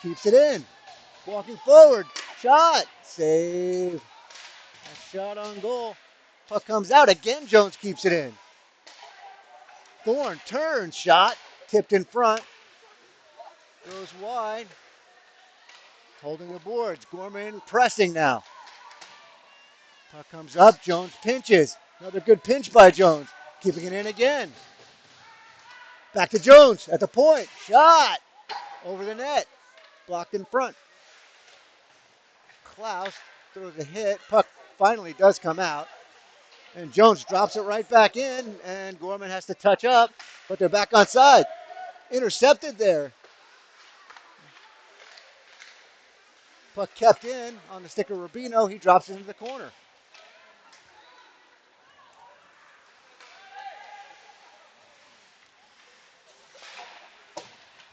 Keeps it in. Walking forward. Shot. Save. A shot on goal. Puck comes out. Again, Jones keeps it in. Thorne turns. Shot. Tipped in front. Goes wide. Holding the boards. Gorman pressing now. Puck comes up. Jones pinches. Another good pinch by Jones. Keeping it in again. Back to Jones at the point. Shot. Over the net. Blocked in front. Klaus throws a hit. Puck finally does come out. And Jones drops it right back in. And Gorman has to touch up. But they're back on side. Intercepted there. Puck kept in on the stick of Rubino. He drops it into the corner.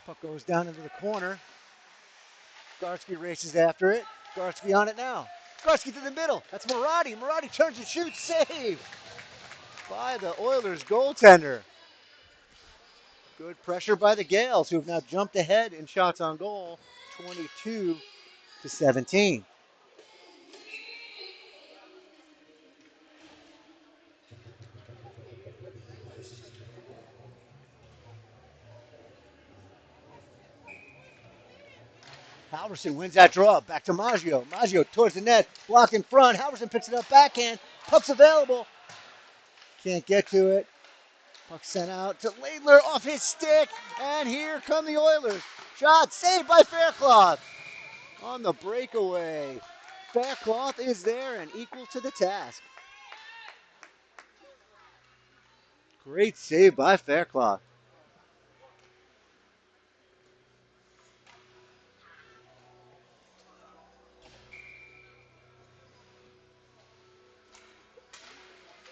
Puck goes down into the corner. Gartsky races after it. Gartsky on it now. Gartsky to the middle. That's Marotti. Marotti turns and shoots. Save by the Oilers goaltender. Good pressure by the Gales, who have now jumped ahead in shots on goal, 22-17. Halverson wins that draw. Back to Maggio. Maggio towards the net. Block in front. Halverson picks it up backhand. Puck's available. Can't get to it. Puck sent out to Laidler off his stick, and here come the Oilers. Shot saved by Faircloth on the breakaway. Faircloth is there and equal to the task. Great save by Faircloth.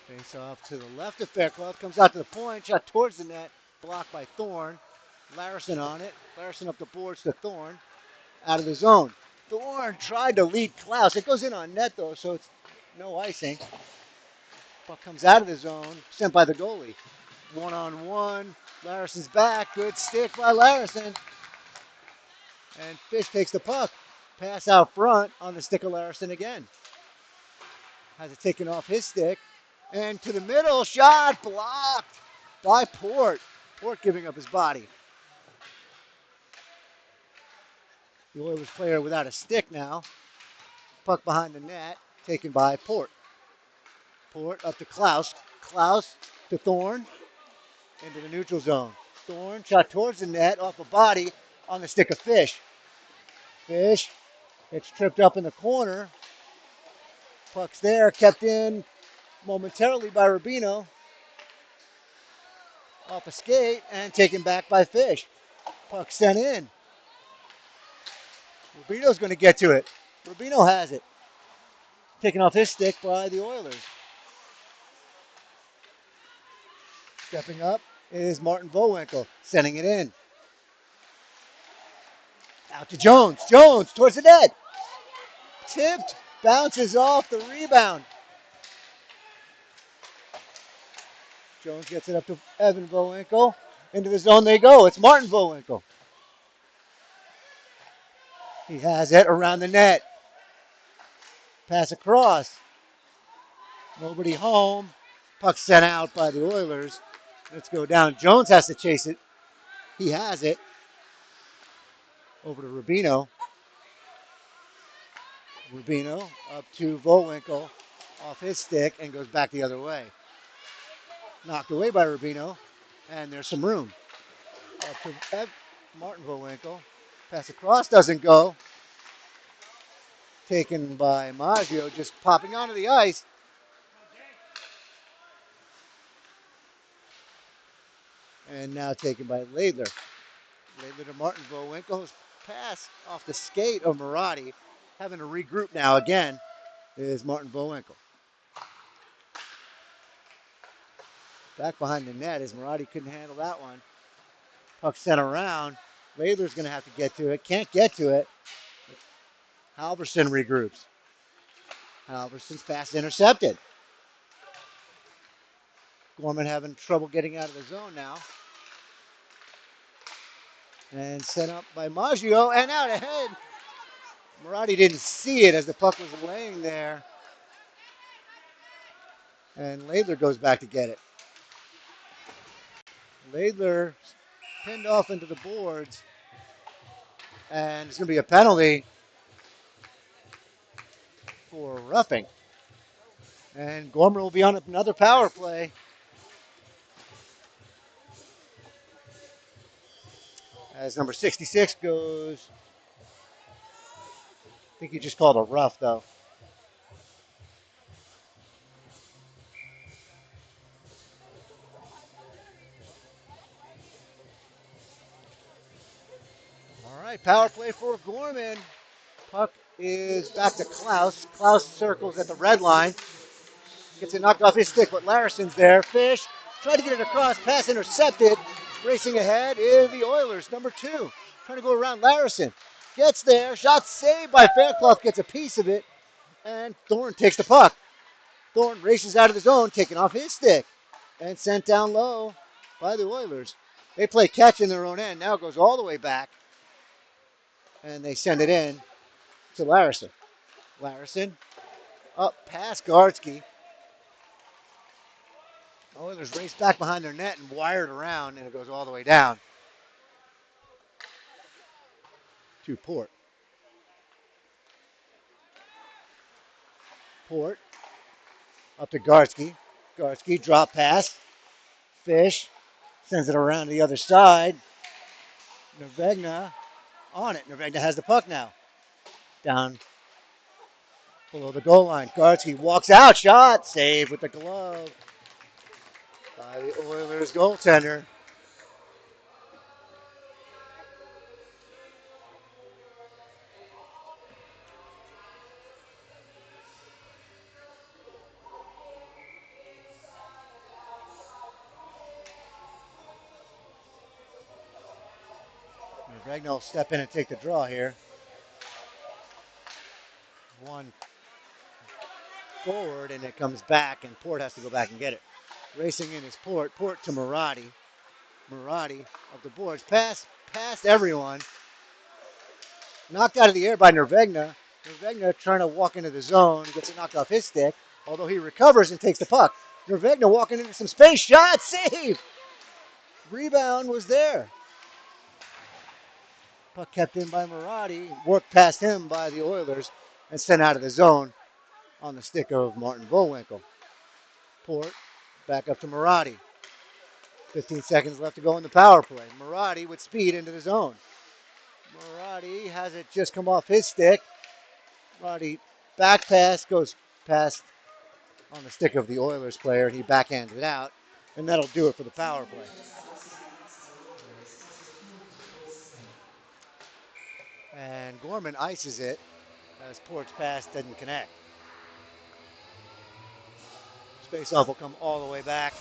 Face off to the left of Faircloth, comes out to the point, shot towards the net, blocked by Thorne. Larson on it. Larson up the boards to Thorne, out of the zone. Thorne tried to lead Klaus. It goes in on net though, so it's no icing. Puck comes out of the zone, sent by the goalie. One-on-one. Larson's back. Good stick by Larson. And Fish takes the puck. Pass out front on the stick of Larson again. Has it taken off his stick. And to the middle. Shot blocked by Port. Port giving up his body. The Oilers player without a stick now. Puck behind the net. Taken by Port. Port up to Klaus. Klaus to Thorne. Into the neutral zone. Thorne shot towards the net off a body on the stick of Fish. Fish, it's tripped up in the corner. Puck's there, kept in momentarily by Rubino. Off a skate and taken back by Fish. Puck sent in. Rubino's going to get to it. Rubino has it. Taken off his stick by the Oilers. Stepping up is Martin Vowinkle, sending it in. Out to Jones. Jones towards the net. Tipped, bounces off the rebound. Jones gets it up to Evan Vowinkle. Into the zone they go. It's Martin Vowinkle. He has it around the net. Pass across. Nobody home. Puck sent out by the Oilers. Let's go down. Jones has to chase it. He has it. Over to Rubino. Rubino up to Vowinkle. Off his stick and goes back the other way. Knocked away by Rubino. And there's some room. Up to Martin Vowinkle. Pass across doesn't go. Taken by Maggio, just popping onto the ice. And now taken by Laidler. Laidler to Martin Vowinkle. Pass off the skate of Marotti. Having to regroup now again is Martin Vowinkle. Back behind the net as Marotti couldn't handle that one. Puck sent around. Laidler's going to have to get to it. Can't get to it. Halverson regroups. Halverson's pass intercepted. Gorman having trouble getting out of the zone now. And sent up by Maggio and out ahead. Marotti didn't see it as the puck was laying there. And Laidler goes back to get it. Laidler pinned off into the boards. And it's going to be a penalty for roughing. And Gorman will be on another power play. As number 66 goes, I think he just called a rough though. All right, power play for Gorman. Puck is back to Klaus. Klaus circles at the red line. Gets it knocked off his stick, but Larson's there. Fish tried to get it across, pass intercepted. Racing ahead is the Oilers, number 2. Trying to go around Larson. Gets there, shot saved by Faircloth, gets a piece of it, and Thorne takes the puck. Thorne races out of the zone, taking off his stick, and sent down low by the Oilers. They play catch in their own end, now it goes all the way back, and they send it in to Larson. Larson up past Gardsky. Oilers race back behind their net and wire it around, and it goes all the way down to Port. Port up to Gardsky. Gardsky drop pass. Fish sends it around to the other side. Nervegna on it. Nervegna has the puck now. Down below the goal line. Gartsky walks out. Shot. Save with the glove by the Oilers goaltender. Nervegna will step in and take the draw here. One forward, and it comes back, and Port has to go back and get it. Racing in is Port. Port to Marotti. Marotti of the boards. Past everyone. Knocked out of the air by Nervegna. Nervegna trying to walk into the zone. Gets it knocked off his stick, although he recovers and takes the puck. Nervegna walking into some space. Shot. Save. Rebound was there. Puck kept in by Marotti. Worked past him by the Oilers and sent out of the zone on the stick of Martin Bullwinkle. Port back up to Marotti. 15 seconds left to go in the power play. Marotti with speed into the zone. Marotti has it just come off his stick. Marotti back pass goes past on the stick of the Oilers player, and he backhands it out, and that'll do it for the power play. And Gorman ices it as Port's pass doesn't connect. Spaceoff will come all the way back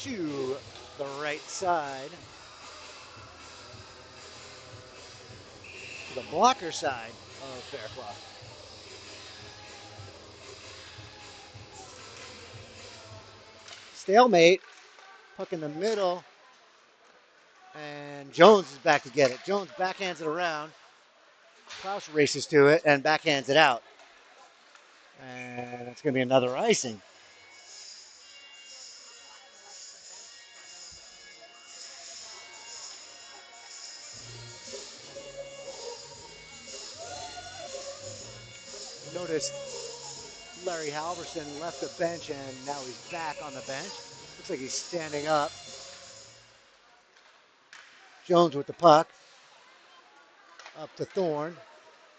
to the right side, to the blocker side of Fairclough. Stalemate, puck in the middle, and Jones is back to get it. Jones backhands it around. Klaus races to it and backhands it out. And it's going to be another icing. Notice Larry Halverson left the bench and now he's back on the bench. Looks like he's standing up. Jones with the puck. Up to Thorne.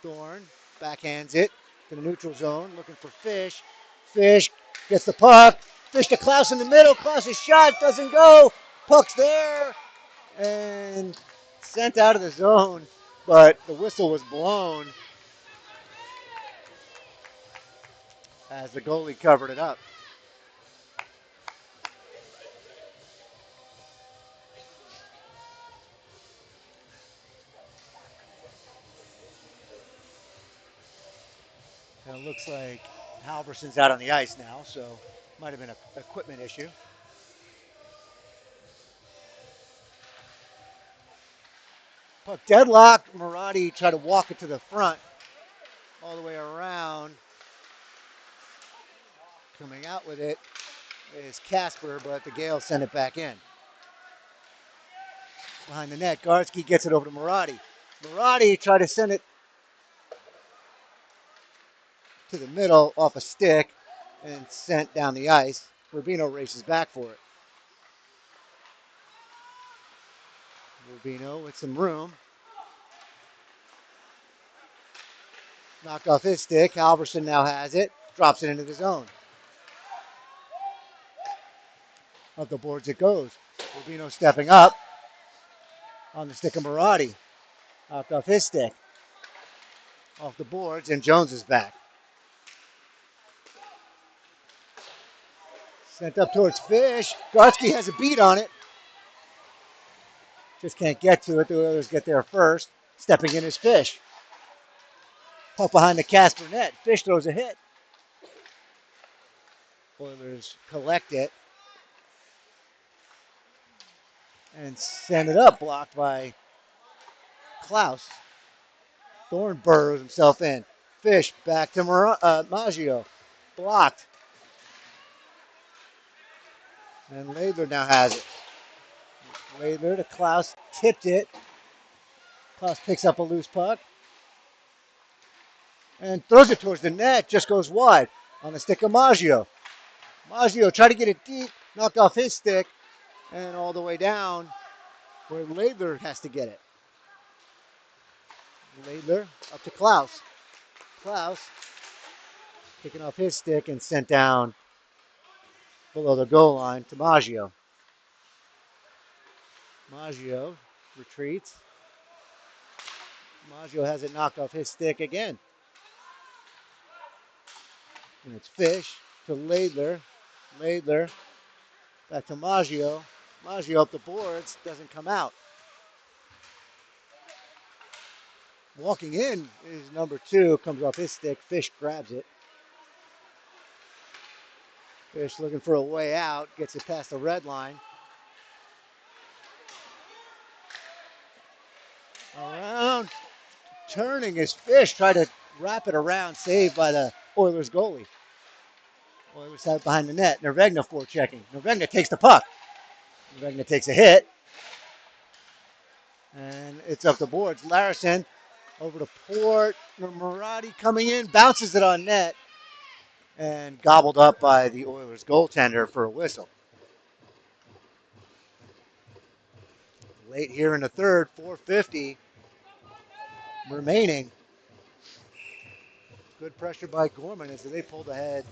Thorne backhands it to the neutral zone, looking for Fish. Fish gets the puck. Fish to Klaus in the middle. Klaus's shot doesn't go. Puck's there and sent out of the zone, but the whistle was blown as the goalie covered it up. And it looks like Halverson's out on the ice now, so might have been an equipment issue. Puck deadlocked. Marotti tried to walk it to the front all the way around. Coming out with it is Casper, but the Gales send it back in. Behind the net, Gartsky gets it over to Marotti. Marotti tried to send it to the middle off a stick and sent down the ice. Rubino races back for it. Rubino with some room. Knocked off his stick. Halverson now has it. Drops it into the zone. Up the boards it goes. Rubino stepping up on the stick of Marotti. Knocked off his stick. Off the boards, and Jones is back. Sent up towards Fish. Gartsky has a beat on it. Just can't get to it. The Oilers get there first. Stepping in is Fish. Puck behind the Casper net. Fish throws a hit. Oilers collect it and send it up. Blocked by Klaus. Thorne burrows himself in. Fish back to Maggio. Blocked. And Laidler now has it. Laidler to Klaus. Tipped it. Klaus picks up a loose puck. And throws it towards the net. Just goes wide on the stick of Maggio. Maggio tried to get it deep, knocked off his stick, and all the way down where Laidler has to get it. Laidler up to Klaus. Klaus picking off his stick and sent down below the goal line to Maggio. Maggio retreats. Maggio has it knocked off his stick again. And it's Fish to Laidler. Laidler back to Maggio. Maggio up the boards, doesn't come out. Walking in is number 2, comes off his stick. Fish grabs it. Fish looking for a way out, gets it past the red line. Around, turning is Fish, try to wrap it around, saved by the Oilers goalie. Oilers have it behind the net. Nervegna forechecking. Nervegna takes the puck. Nervegna takes a hit. And it's up the boards. Larison over to Port. Murati coming in, bounces it on net, and gobbled up by the Oilers goaltender for a whistle. Late here in the third, 4:50 remaining. Good pressure by Gorman as they pulled ahead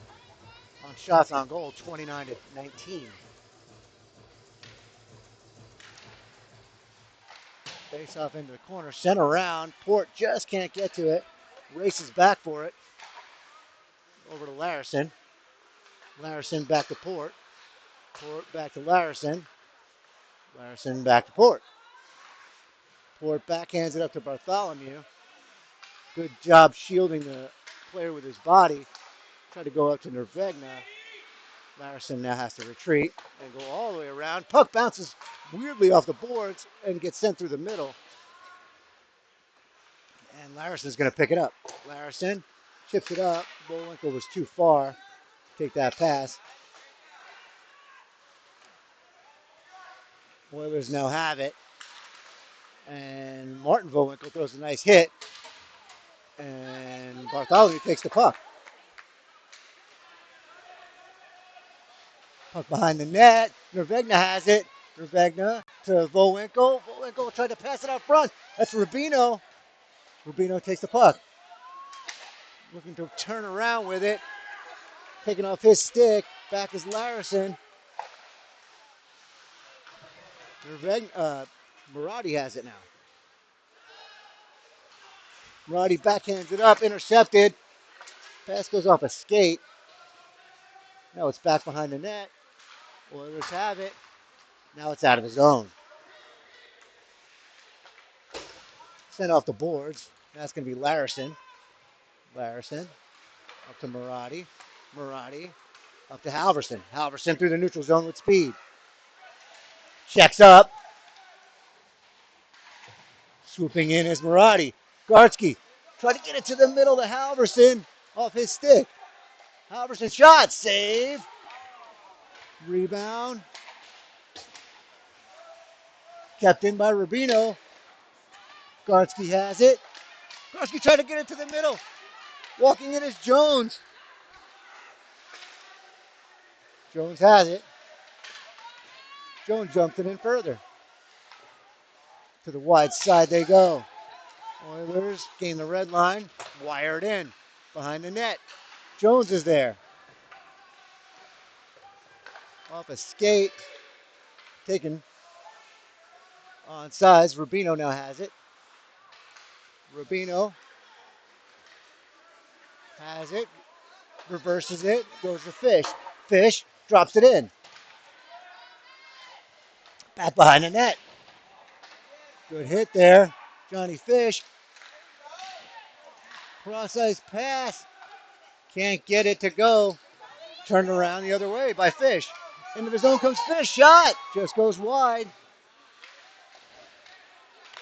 on shots on goal, 29-19. Face off into the corner, sent around. Port just can't get to it. Races back for it. Over to Larison. Larison back to Port. Port back to Larison. Larison back to Port. Port backhands it up to Bartholomew. Good job shielding the player with his body. Tried to go up to Nervegna. Larison now has to retreat and go all the way around. Puck bounces weirdly off the boards and gets sent through the middle. And Larison's going to pick it up. Larison chips it up. Bullwinkle was too far. Take that pass. Oilers now have it. And Martin Bullwinkle throws a nice hit. And Bartholomew takes the puck. Puck behind the net. Nervegna has it. Nervegna to Bullwinkle. Bullwinkle tried to pass it out front. That's Rubino. Rubino takes the puck. Looking to turn around with it. Taking off his stick. Back is Larison. Murati has it now. Murati backhands it up. Intercepted. Pass goes off a skate. Now it's back behind the net. Oilers have it. Now it's out of his zone. Sent off the boards. That's going to be Larison. Larison up to Murati. Murati up to Halverson. Halverson through the neutral zone with speed. Checks up. Swooping in is Murati. Gartsky tried to get it to the middle to Halverson off his stick. Halverson shot. Save. Rebound. Kept in by Rubino. Gartsky has it. Gartsky tried to get it to the middle. Walking in is Jones. Jones has it. Jones jumped it in further. To the wide side they go. Oilers gain the red line. Wired in. Behind the net. Jones is there. Off a skate. Taken on size. Rubino now has it. Rubino has it. Reverses it. Goes to Fish. Fish drops it in. Back behind the net. Good hit there. Johnny Fish. Cross-ice pass. Can't get it to go. Turned around the other way by Fish. Into the zone comes Fish. Shot. Just goes wide.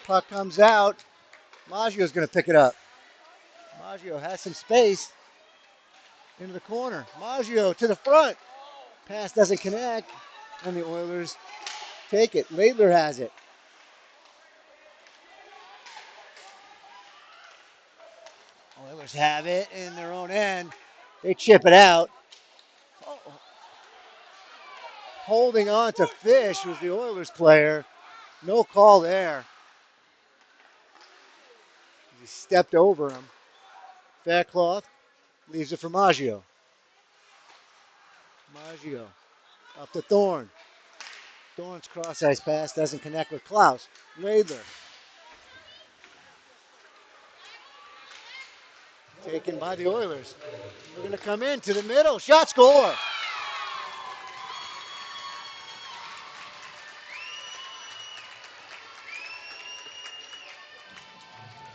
Puck comes out. Maggio's going to pick it up. Maggio has some space. Into the corner. Maggio to the front. Pass doesn't connect. And the Oilers take it. Laidler has it. Oilers have it in their own end. They chip it out. Oh, Holding on to Fish was the Oilers player. No call there. He stepped over him. Faircloth leaves it for Maggio. Maggio up to Thorne. Thorne's cross-ice pass doesn't connect with Klaus. Radler taken by the Oilers. We're going to come into the middle. Shot score.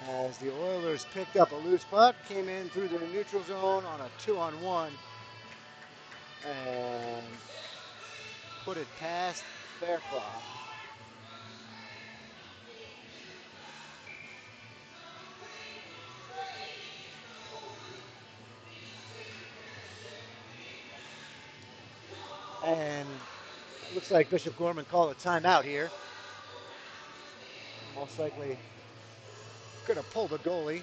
As the Oilers picked up a loose puck, came in through the neutral zone on a 2-on-1 and put it past Faircloth. And looks like Bishop Gorman called a timeout here. Most likely could have pulled a goalie.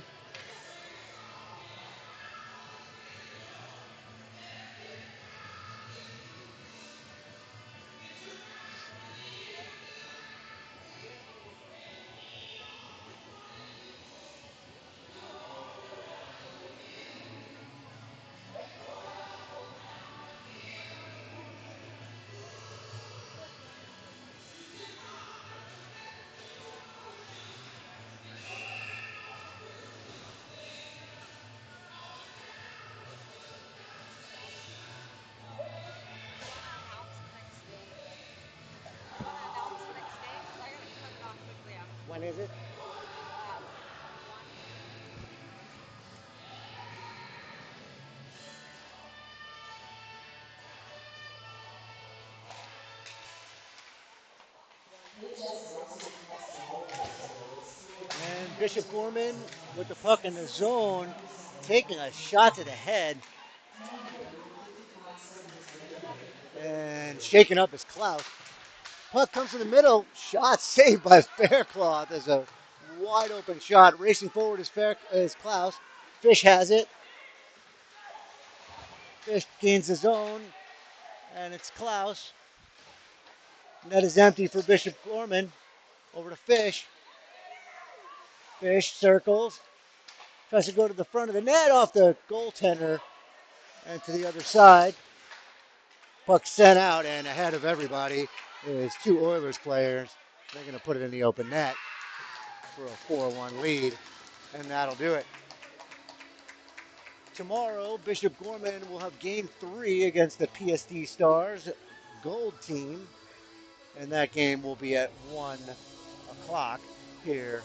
When is it? And Bishop Gorman with the puck in the zone, taking a shot to the head and shaking up his Klaus. Puck comes in the middle. Shot saved by Faircloth as a wide open shot. Racing forward is Klaus. Fish has it. Fish gains the zone, and it's Klaus. Net is empty for Bishop Gorman. Over to Fish. Fish circles. Tries to go to the front of the net off the goaltender and to the other side. Puck sent out, and ahead of everybody is two Oilers players. They're going to put it in the open net for a 4-1 lead, and that'll do it. Tomorrow, Bishop Gorman will have game 3 against the PSD Stars Gold team, and that game will be at 1 o'clock here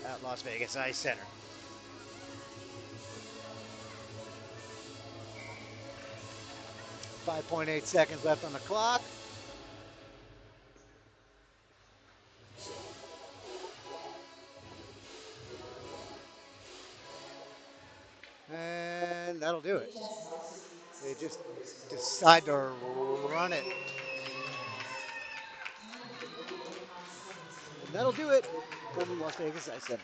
at Las Vegas Ice Center. 5.8 seconds left on the clock. And that'll do it. They just decide to run it. And that'll do it from Las Vegas Ice Center.